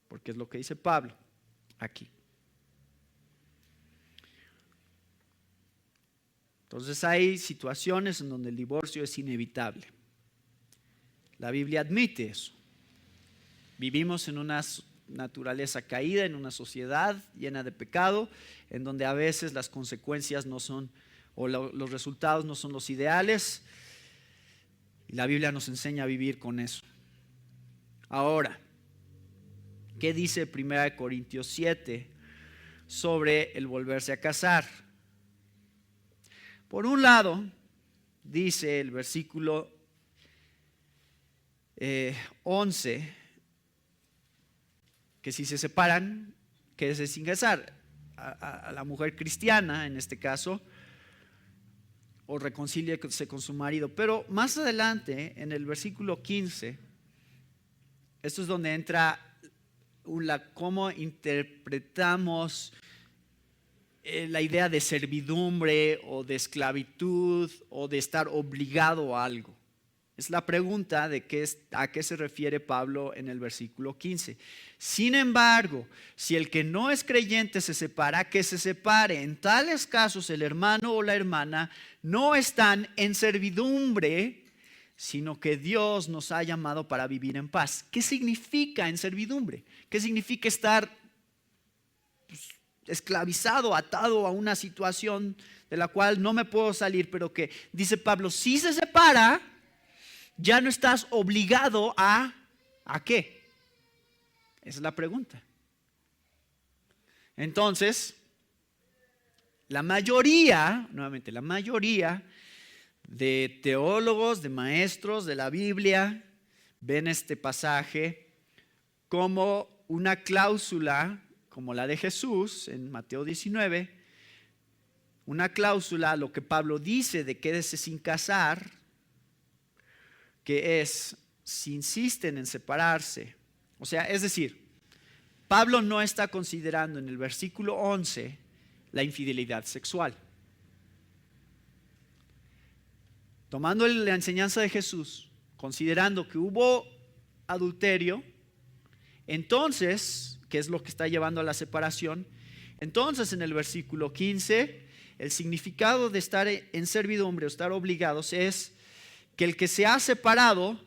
Porque es lo que dice Pablo aquí. Entonces hay situaciones en donde el divorcio es inevitable. La Biblia admite eso. Vivimos en una naturaleza caída, en una sociedad llena de pecado, en donde a veces las consecuencias no son, o los resultados no son los ideales. Y la Biblia nos enseña a vivir con eso. Ahora, ¿qué dice 1 Corintios 7 sobre el volverse a casar? Por un lado, dice el versículo 11, que si se separan, quédese sin casar. A la mujer cristiana, en este caso, o reconcíliese con su marido. Pero más adelante, en el versículo 15, esto es donde entra cómo interpretamos la idea de servidumbre o de esclavitud o de estar obligado a algo. Es la pregunta de a qué se refiere Pablo en el versículo 15. Sin embargo, si el que no es creyente se separa, que se separe. En tales casos el hermano o la hermana no están en servidumbre, sino que Dios nos ha llamado para vivir en paz. ¿Qué significa en servidumbre? ¿Qué significa estar esclavizado, atado a una situación de la cual no me puedo salir? Pero que dice Pablo, si se separa, ya no estás obligado ¿a qué? Esa es la pregunta. Entonces, la mayoría de teólogos, de maestros de la Biblia, ven este pasaje como una cláusula, como la de Jesús en Mateo 19, una cláusula a lo que Pablo dice de quédese sin casar, que es, si insisten en separarse, o sea, es decir, Pablo no está considerando en el versículo 11 la infidelidad sexual. Tomando la enseñanza de Jesús, considerando que hubo adulterio, entonces, ¿qué es lo que está llevando a la separación? Entonces, en el versículo 15, el significado de estar en servidumbre o estar obligados es que el que se ha separado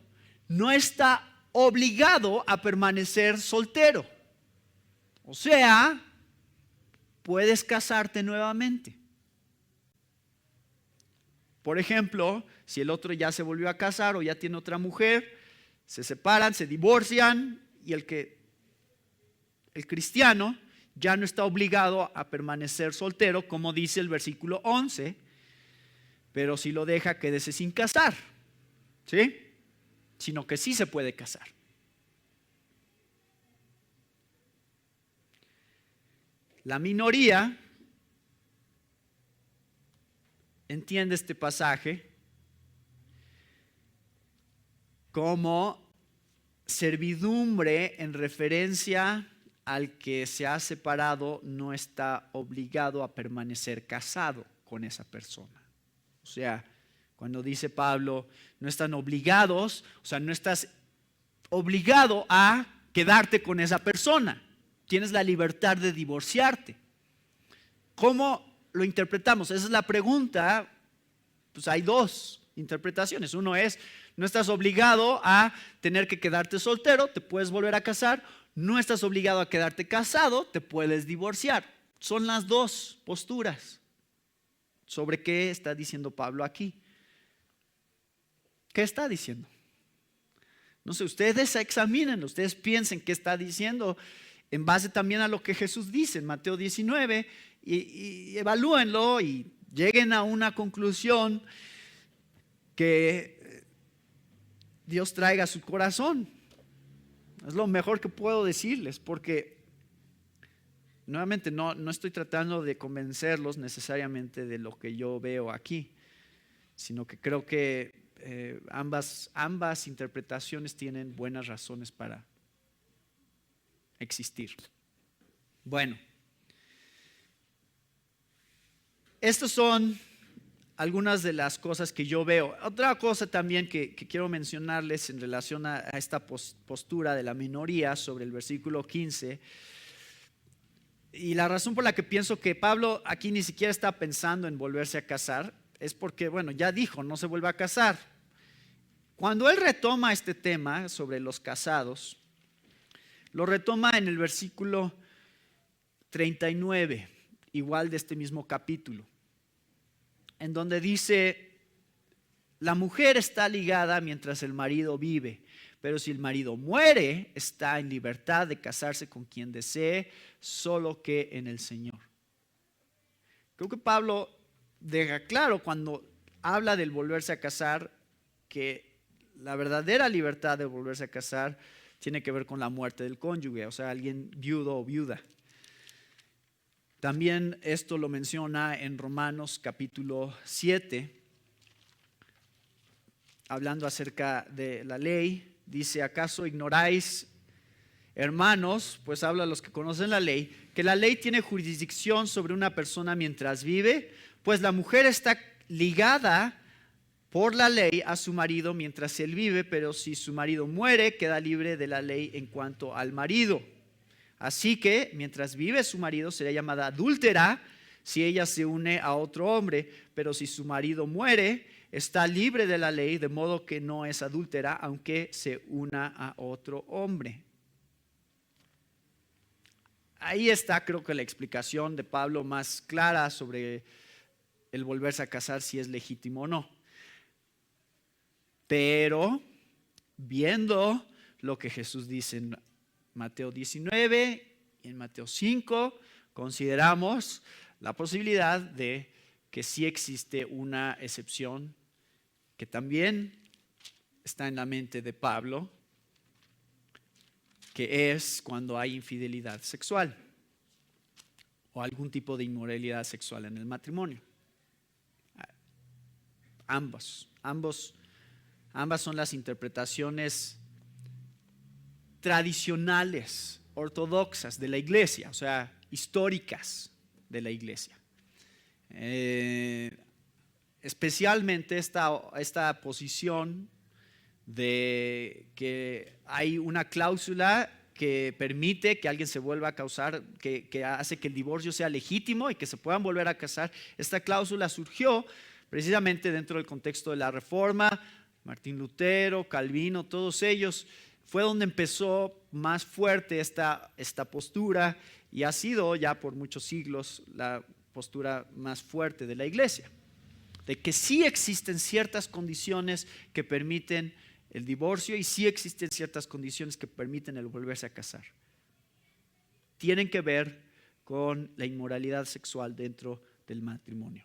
no está obligado a permanecer soltero. O sea, puedes casarte nuevamente. Por ejemplo, si el otro ya se volvió a casar o ya tiene otra mujer, se separan, se divorcian y el cristiano ya no está obligado a permanecer soltero, como dice el versículo 11, pero si lo deja, quédese sin casar, ¿sí? Sino que sí se puede casar. La minoría entiende este pasaje como servidumbre en referencia al que se ha separado no está obligado a permanecer casado con esa persona. O sea, cuando dice Pablo, no están obligados, o sea, no estás obligado a quedarte con esa persona. Tienes la libertad de divorciarte. ¿Cómo lo interpretamos? Esa es la pregunta. Pues hay dos interpretaciones. Uno es, no estás obligado a tener que quedarte soltero, te puedes volver a casar. No estás obligado a quedarte casado, te puedes divorciar. Son las dos posturas. ¿Sobre qué está diciendo Pablo aquí? ¿Qué está diciendo? No sé, ustedes examinen, ustedes piensen qué está diciendo en base también a lo que Jesús dice en Mateo 19 y evalúenlo y lleguen a una conclusión que Dios traiga a su corazón. Es lo mejor que puedo decirles, porque nuevamente no estoy tratando de convencerlos necesariamente de lo que yo veo aquí, sino que creo que ambas interpretaciones tienen buenas razones para existir. Bueno, estas son algunas de las cosas que yo veo. Otra cosa también que quiero mencionarles en relación a esta postura de la minoría sobre el versículo 15, y la razón por la que pienso que Pablo aquí ni siquiera está pensando en volverse a casar, es porque, bueno, ya dijo, no se vuelve a casar. Cuando él retoma este tema sobre los casados, lo retoma en el versículo 39, igual de este mismo capítulo, en donde dice, la mujer está ligada mientras el marido vive, pero si el marido muere, está en libertad de casarse con quien desee, solo que en el Señor. Creo que Pablo deja claro cuando habla del volverse a casar que la verdadera libertad de volverse a casar tiene que ver con la muerte del cónyuge, o sea, alguien viudo o viuda. También esto lo menciona en Romanos capítulo 7, hablando acerca de la ley. Dice, ¿acaso ignoráis, hermanos? Pues habla a los que conocen la ley, que la ley tiene jurisdicción sobre una persona mientras vive, pues la mujer está ligada por la ley a su marido mientras él vive, pero si su marido muere, queda libre de la ley en cuanto al marido. Así que mientras vive su marido será llamada adúltera si ella se une a otro hombre, pero si su marido muere, está libre de la ley, de modo que no es adúltera aunque se una a otro hombre. Ahí está, creo que la explicación de Pablo más clara sobre el volverse a casar, si es legítimo o no. Pero viendo lo que Jesús dice en Mateo 19 y en Mateo 5, consideramos la posibilidad de que sí existe una excepción que también está en la mente de Pablo, que es cuando hay infidelidad sexual o algún tipo de inmoralidad sexual en el matrimonio. Ambas son las interpretaciones tradicionales, ortodoxas de la iglesia, o sea, históricas de la iglesia. Especialmente esta posición de que hay una cláusula que permite que alguien se vuelva a casar, que hace que el divorcio sea legítimo y que se puedan volver a casar. Esta cláusula surgió precisamente dentro del contexto de la Reforma. Martín Lutero, Calvino, todos ellos, fue donde empezó más fuerte esta postura y ha sido ya por muchos siglos la postura más fuerte de la iglesia, de que sí existen ciertas condiciones que permiten el divorcio y sí existen ciertas condiciones que permiten el volverse a casar. Tienen que ver con la inmoralidad sexual dentro del matrimonio.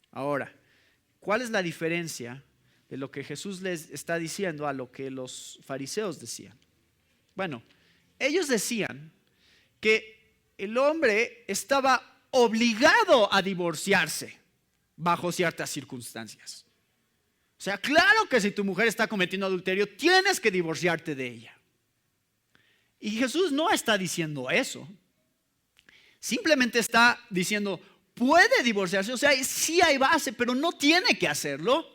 Ahora, ¿Cuál es la diferencia de lo que Jesús les está diciendo a lo que los fariseos decían? Bueno, ellos decían que el hombre estaba obligado a divorciarse bajo ciertas circunstancias. O sea, claro que si tu mujer está cometiendo adulterio, tienes que divorciarte de ella. Y Jesús no está diciendo eso. Simplemente está diciendo, puede divorciarse, o sea, sí hay base, pero no tiene que hacerlo.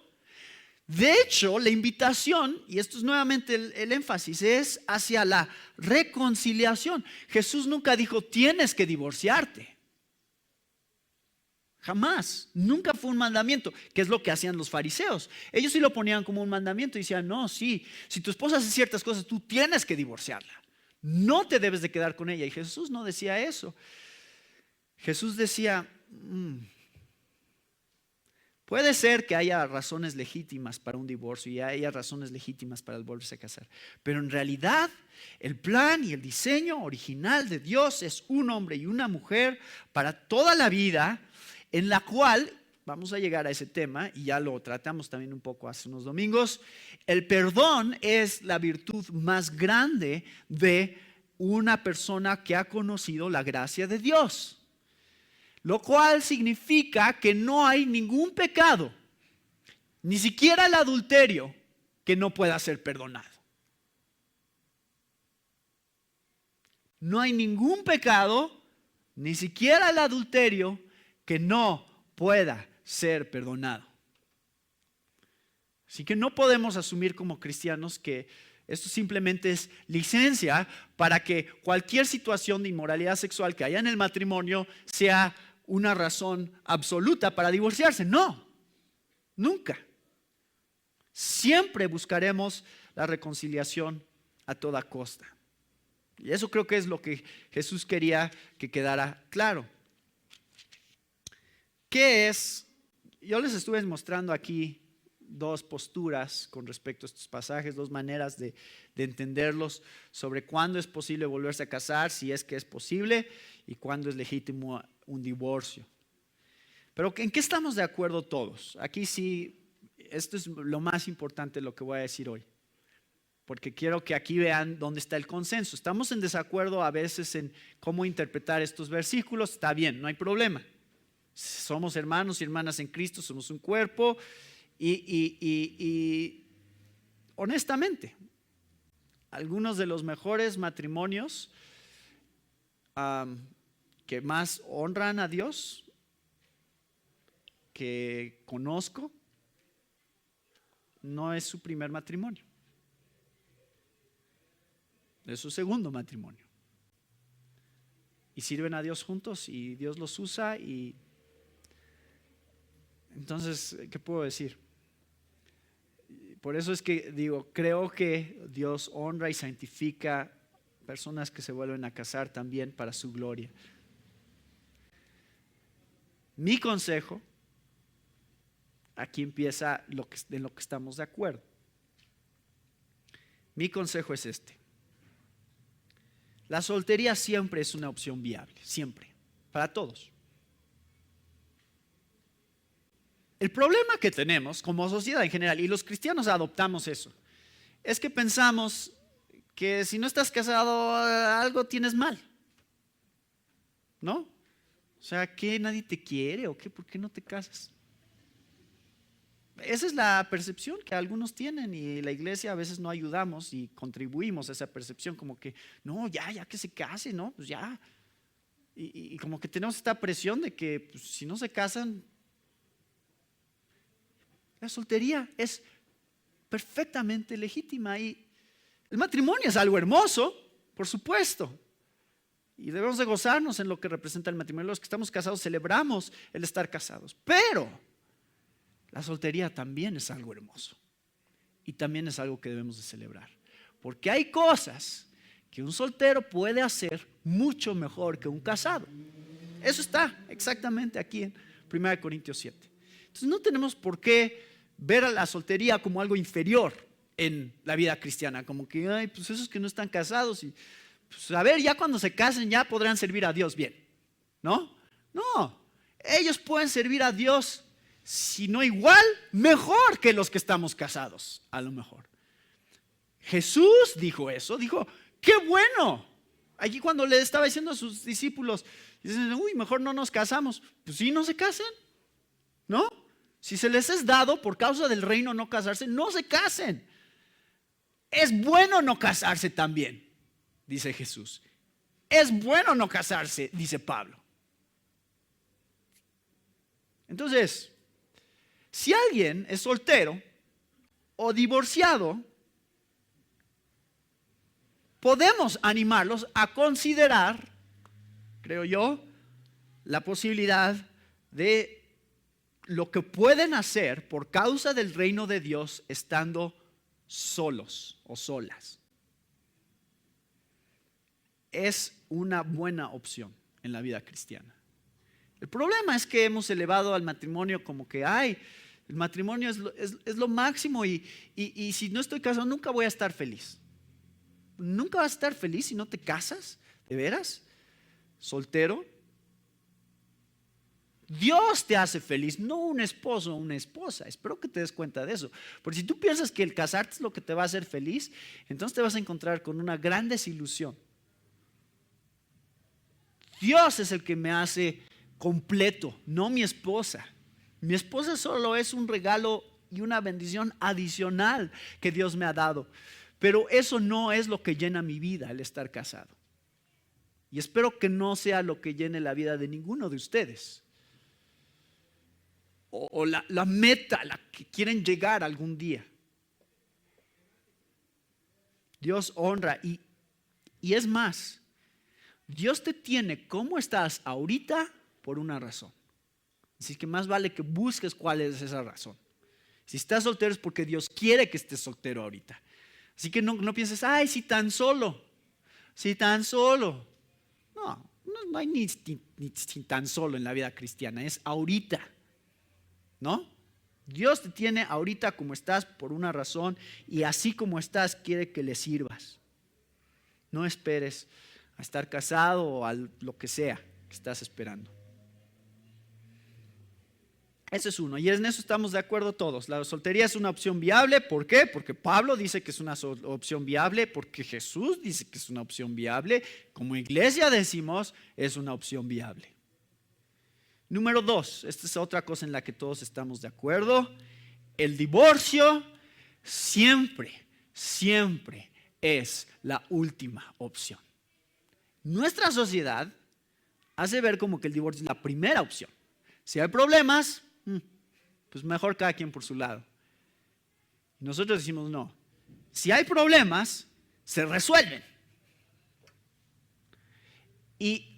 De hecho, la invitación, y esto es nuevamente el énfasis, es hacia la reconciliación. Jesús nunca dijo, tienes que divorciarte. Jamás, nunca fue un mandamiento, que es lo que hacían los fariseos. Ellos sí lo ponían como un mandamiento y decían, no, sí, si tu esposa hace ciertas cosas, tú tienes que divorciarla. No te debes de quedar con ella. Y Jesús no decía eso. Jesús decía, puede ser que haya razones legítimas para un divorcio y haya razones legítimas para el volverse a casar, pero en realidad el plan y el diseño original de Dios es un hombre y una mujer para toda la vida, en la cual, vamos a llegar a ese tema y ya lo tratamos también un poco hace unos domingos, el perdón es la virtud más grande de una persona que ha conocido la gracia de Dios. Lo cual significa que no hay ningún pecado, ni siquiera el adulterio, que no pueda ser perdonado. No hay ningún pecado, ni siquiera el adulterio, que no pueda ser perdonado. Así que no podemos asumir como cristianos que esto simplemente es licencia para que cualquier situación de inmoralidad sexual que haya en el matrimonio sea una razón absoluta para divorciarse. No, nunca. Siempre buscaremos la reconciliación a toda costa. Y eso creo que es lo que Jesús quería que quedara claro. ¿Qué es? Yo les estuve mostrando aquí dos posturas con respecto a estos pasajes, dos maneras de entenderlos sobre cuándo es posible volverse a casar, si es que es posible, y cuándo es legítimo un divorcio. Pero ¿en qué estamos de acuerdo todos? Aquí sí, esto es lo más importante de lo que voy a decir hoy, porque quiero que aquí vean dónde está el consenso. Estamos en desacuerdo a veces en cómo interpretar estos versículos, está bien, no hay problema. Somos hermanos y hermanas en Cristo, somos un cuerpo y honestamente, algunos de los mejores matrimonios que más honran a Dios, que conozco, no es su primer matrimonio, es su segundo matrimonio. Y sirven a Dios juntos y Dios los usa y entonces, ¿qué puedo decir? Por eso es que digo, creo que Dios honra y santifica personas que se vuelven a casar también para su gloria. Mi consejo, aquí empieza en lo que estamos de acuerdo. Mi consejo es este. La soltería siempre es una opción viable, siempre, para todos. El problema que tenemos como sociedad en general, y los cristianos adoptamos eso, es que pensamos que si no estás casado algo tienes mal, ¿no? O sea, ¿qué nadie te quiere o qué? ¿Por qué no te casas? Esa es la percepción que algunos tienen y la iglesia a veces no ayudamos y contribuimos a esa percepción como que, no, ya que se case, ¿no? Pues ya. Y como que tenemos esta presión de que pues, si no se casan, la soltería es perfectamente legítima y el matrimonio es algo hermoso, por supuesto. Y debemos de gozarnos en lo que representa el matrimonio. Los que estamos casados celebramos el estar casados. Pero la soltería también es algo hermoso. Y también es algo que debemos de celebrar. Porque hay cosas que un soltero puede hacer mucho mejor que un casado. Eso está exactamente aquí en 1 Corintios 7. Entonces no tenemos por qué ver a la soltería como algo inferior en la vida cristiana. Como que, ay, pues esos que no están casados y pues a ver, ya cuando se casen ya podrán servir a Dios bien, ¿no? No, ellos pueden servir a Dios si no igual, mejor que los que estamos casados, a lo mejor. Jesús dijo eso, dijo, qué bueno. Allí cuando le estaba diciendo a sus discípulos, dicen, uy, mejor no nos casamos. Pues sí, no se casen, ¿no? Si se les es dado por causa del reino no casarse, no se casen. Es bueno no casarse también, dice Jesús. Es bueno no casarse, dice Pablo. Entonces, si alguien es soltero o divorciado, podemos animarlos a considerar, creo yo, la posibilidad de lo que pueden hacer por causa del reino de Dios estando solos o solas. Es una buena opción en la vida cristiana. El problema es que hemos elevado al matrimonio como que, el matrimonio es lo máximo y si no estoy casado nunca voy a estar feliz. Nunca vas a estar feliz si no te casas, ¿de veras? ¿Soltero? Dios te hace feliz, no un esposo o una esposa. Espero que te des cuenta de eso. Porque si tú piensas que el casarte es lo que te va a hacer feliz, entonces te vas a encontrar con una gran desilusión. Dios es el que me hace completo, no mi esposa. Mi esposa solo es un regalo y una bendición adicional que Dios me ha dado. Pero eso no es lo que llena mi vida, el estar casado. Y espero que no sea lo que llene la vida de ninguno de ustedes. O la meta a la que quieren llegar algún día. Dios honra y es más, Dios te tiene como estás ahorita por una razón. Así que más vale que busques cuál es esa razón. Si estás soltero es porque Dios quiere que estés soltero ahorita. Así que no pienses, si tan solo. No hay ni tan solo en la vida cristiana, es ahorita. ¿No? Dios te tiene ahorita como estás por una razón y así como estás quiere que le sirvas. No esperes a estar casado o a lo que sea que estás esperando. Ese es uno y en eso estamos de acuerdo todos. La soltería es una opción viable. ¿Por qué? Porque Pablo dice que es una opción viable, porque Jesús dice que es una opción viable. Como iglesia decimos, es una opción viable. Número 2, esta es otra cosa en la que todos estamos de acuerdo. El divorcio siempre es la última opción. Nuestra sociedad hace ver como que el divorcio es la primera opción. Si hay problemas, pues mejor cada quien por su lado. Nosotros decimos no. Si hay problemas, se resuelven. Y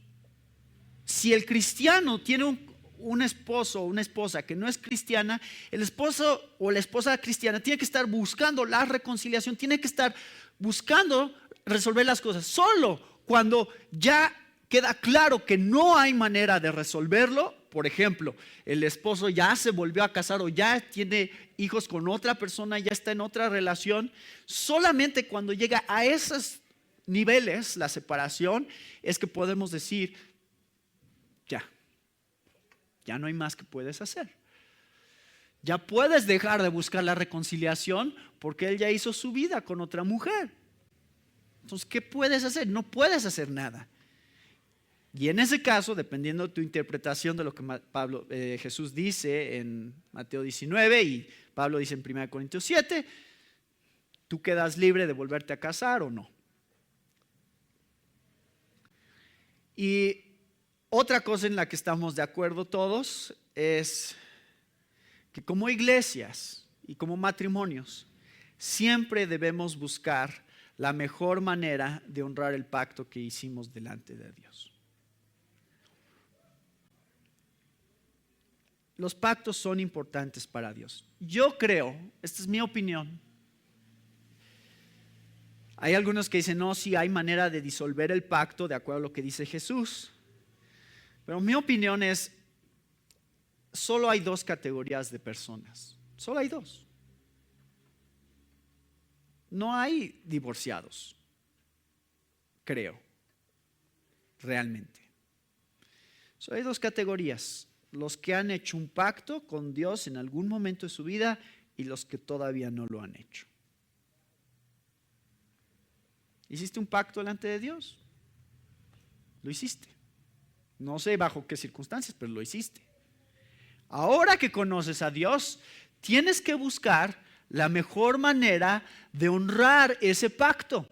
si el cristiano tiene un esposo o una esposa que no es cristiana, el esposo o la esposa cristiana tiene que estar buscando la reconciliación, tiene que estar buscando resolver las cosas. Solo cuando ya queda claro que no hay manera de resolverlo, por ejemplo, el esposo ya se volvió a casar o ya tiene hijos con otra persona, ya está en otra relación, solamente cuando llega a esos niveles, la separación, es que podemos decir, ya no hay más que puedes hacer. Ya puedes dejar de buscar la reconciliación porque él ya hizo su vida con otra mujer. Entonces, ¿qué puedes hacer? No puedes hacer nada. Y en ese caso, dependiendo de tu interpretación de lo que Jesús dice en Mateo 19 y Pablo dice en 1 Corintios 7, tú quedas libre de volverte a casar o no. Y otra cosa en la que estamos de acuerdo todos es que como iglesias y como matrimonios siempre debemos buscar la mejor manera de honrar el pacto que hicimos delante de Dios. Los pactos son importantes para Dios. Yo creo, esta es mi opinión. Hay algunos que dicen, no, sí hay manera de disolver el pacto de acuerdo a lo que dice Jesús. Pero mi opinión es, solo hay dos categorías de personas. Solo hay dos. No hay divorciados, creo, realmente. Solo hay dos categorías. los que han hecho un pacto con Dios en algún momento de su vida y los que todavía no lo han hecho. ¿Hiciste un pacto delante de Dios? Lo hiciste. No sé bajo qué circunstancias, pero lo hiciste. Ahora que conoces a Dios, tienes que buscar la mejor manera de honrar ese pacto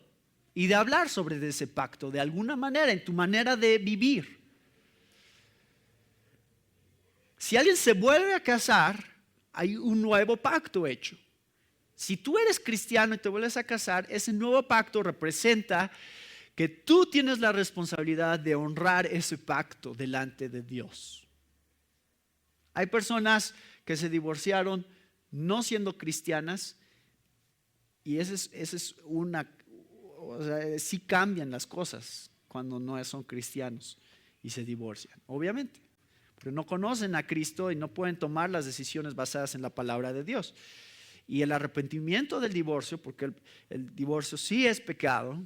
y de hablar sobre ese pacto de alguna manera, en tu manera de vivir. Si alguien se vuelve a casar, hay un nuevo pacto hecho. Si tú eres cristiano y te vuelves a casar, ese nuevo pacto representa que tú tienes la responsabilidad de honrar ese pacto delante de Dios. Hay personas que se divorciaron no siendo cristianas y sí cambian las cosas cuando no son cristianos y se divorcian, obviamente, porque no conocen a Cristo y no pueden tomar las decisiones basadas en la palabra de Dios. Y el arrepentimiento del divorcio, porque el divorcio sí es pecado,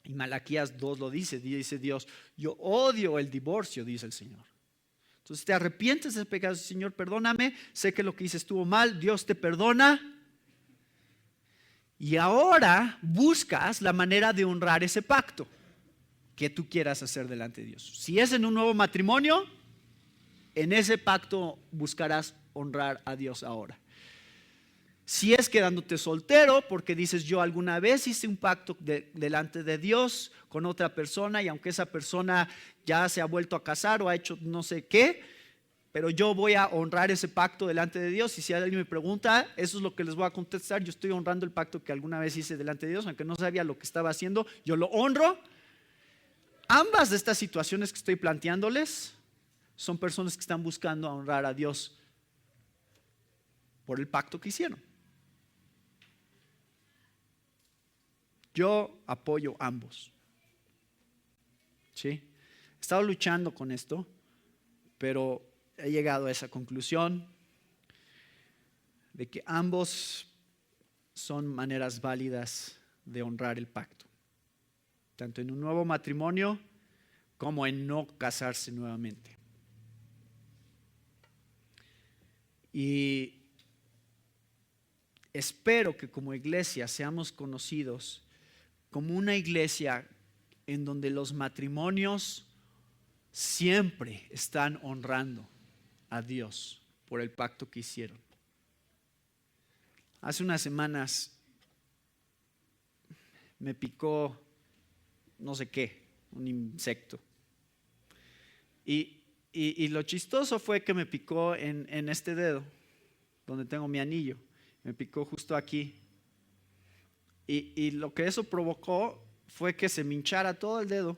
y Malaquías 2 lo dice Dios, yo odio el divorcio, dice el Señor. Entonces te arrepientes del pecado, Señor, perdóname, sé que lo que hice estuvo mal, Dios te perdona. Y ahora buscas la manera de honrar ese pacto que tú quieras hacer delante de Dios. Si es en un nuevo matrimonio, en ese pacto buscarás honrar a Dios ahora. Si es quedándote soltero porque dices yo alguna vez hice un pacto delante de Dios con otra persona y aunque esa persona ya se ha vuelto a casar o ha hecho no sé qué, pero yo voy a honrar ese pacto delante de Dios. Y si alguien me pregunta, eso es lo que les voy a contestar: yo estoy honrando el pacto que alguna vez hice delante de Dios, aunque no sabía lo que estaba haciendo, yo lo honro. Ambas de estas situaciones que estoy planteándoles son personas que están buscando honrar a Dios por el pacto que hicieron. Yo apoyo ambos. ¿Sí? He estado luchando con esto, pero he llegado a esa conclusión de que ambos son maneras válidas de honrar el pacto, tanto en un nuevo matrimonio como en no casarse nuevamente. Y espero que como iglesia seamos conocidos como una iglesia en donde los matrimonios siempre están honrando a Dios por el pacto que hicieron. Hace unas semanas me picó no sé qué, un insecto. Y lo chistoso fue que me picó en este dedo, donde tengo mi anillo. Me picó justo aquí. Y lo que eso provocó fue que se me hinchara todo el dedo.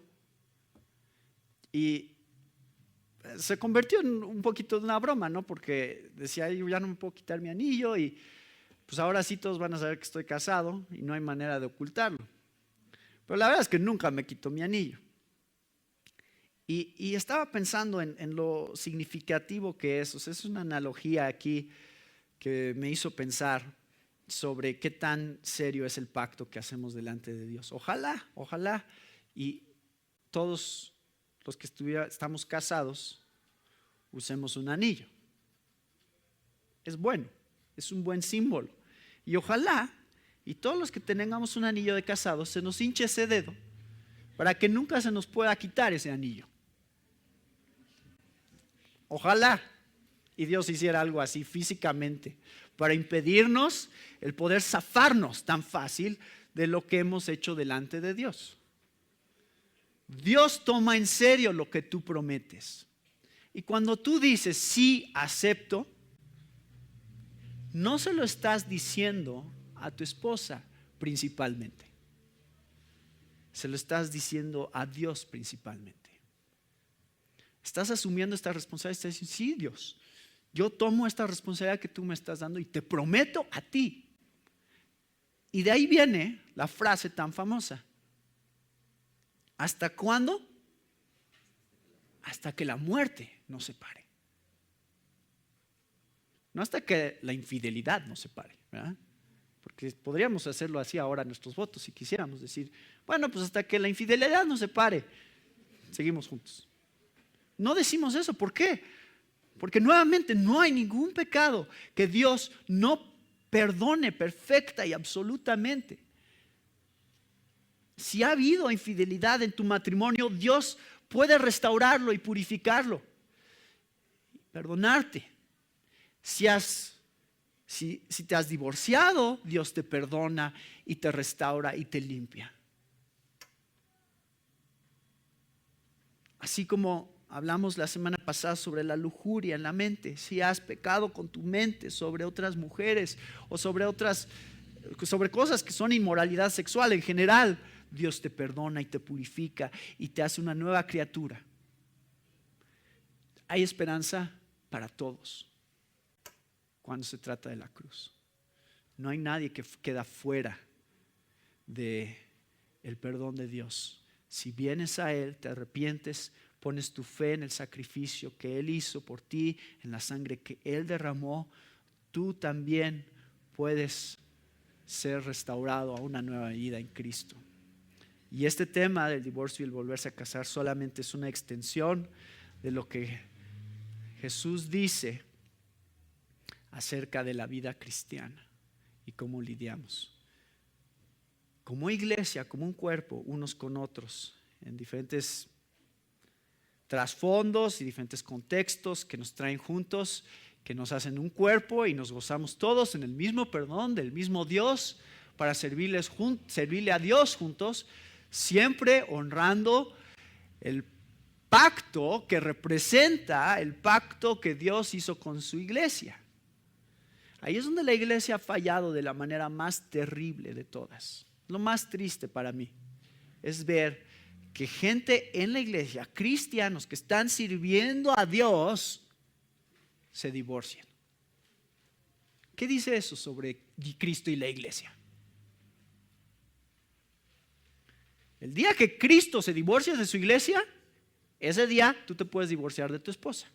Y se convirtió en un poquito de una broma, ¿no? Porque decía, yo ya no me puedo quitar mi anillo y pues ahora sí todos van a saber que estoy casado y no hay manera de ocultarlo. Pero la verdad es que nunca me quito mi anillo. Y estaba pensando en lo significativo que es. O sea, es una analogía aquí que me hizo pensar sobre qué tan serio es el pacto que hacemos delante de Dios. Ojalá y todos los que estamos casados usemos un anillo. Es bueno, es un buen símbolo. Y ojalá y todos los que tengamos un anillo de casados se nos hinche ese dedo para que nunca se nos pueda quitar ese anillo. Ojalá y Dios hiciera algo así físicamente para impedirnos el poder zafarnos tan fácil de lo que hemos hecho delante de Dios. Dios toma en serio lo que tú prometes. Y cuando tú dices sí, acepto, no se lo estás diciendo a tu esposa principalmente. Se lo estás diciendo a Dios principalmente. Estás asumiendo esta responsabilidad. Estás diciendo, sí, Dios, yo tomo esta responsabilidad que tú me estás dando y te prometo a ti. Y de ahí viene la frase tan famosa: ¿hasta cuándo? Hasta que la muerte nos separe. No hasta que la infidelidad nos separe, ¿verdad? Porque podríamos hacerlo así ahora en nuestros votos si quisiéramos decir, bueno, pues hasta que la infidelidad nos separe, seguimos juntos. No decimos eso. ¿Por qué? Porque nuevamente no hay ningún pecado que Dios no perdone perfecta y absolutamente. Si ha habido infidelidad en tu matrimonio, Dios puede restaurarlo y purificarlo, perdonarte. Si te has divorciado, Dios te perdona y te restaura y te limpia. Así como hablamos la semana pasada sobre la lujuria en la mente, si has pecado con tu mente sobre otras mujeres o sobre cosas que son inmoralidad sexual en general, Dios te perdona y te purifica y te hace una nueva criatura. Hay esperanza para todos cuando se trata de la cruz. No hay nadie que queda fuera del perdón de Dios. Si vienes a Él, te arrepientes, pones tu fe en el sacrificio que Él hizo por ti, en la sangre que Él derramó, tú también puedes ser restaurado a una nueva vida en Cristo. Y este tema del divorcio y el volverse a casar solamente es una extensión de lo que Jesús dice acerca de la vida cristiana y cómo lidiamos como iglesia, como un cuerpo, unos con otros, en diferentes trasfondos y diferentes contextos que nos traen juntos, que nos hacen un cuerpo y nos gozamos todos en el mismo perdón del mismo Dios para servirle a Dios juntos, siempre honrando el pacto que representa el pacto que Dios hizo con su iglesia. Ahí es donde la iglesia ha fallado de la manera más terrible de todas. Lo más triste para mí es ver que gente en la iglesia, cristianos que están sirviendo a Dios, se divorcian. ¿Qué dice eso sobre Cristo y la iglesia? El día que Cristo se divorcia de su iglesia, ese día tú te puedes divorciar de tu esposa.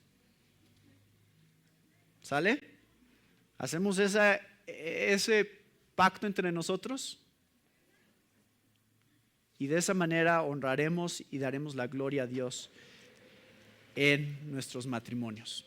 ¿Sale? ¿Hacemos ese pacto entre nosotros? Y de esa manera honraremos y daremos la gloria a Dios en nuestros matrimonios.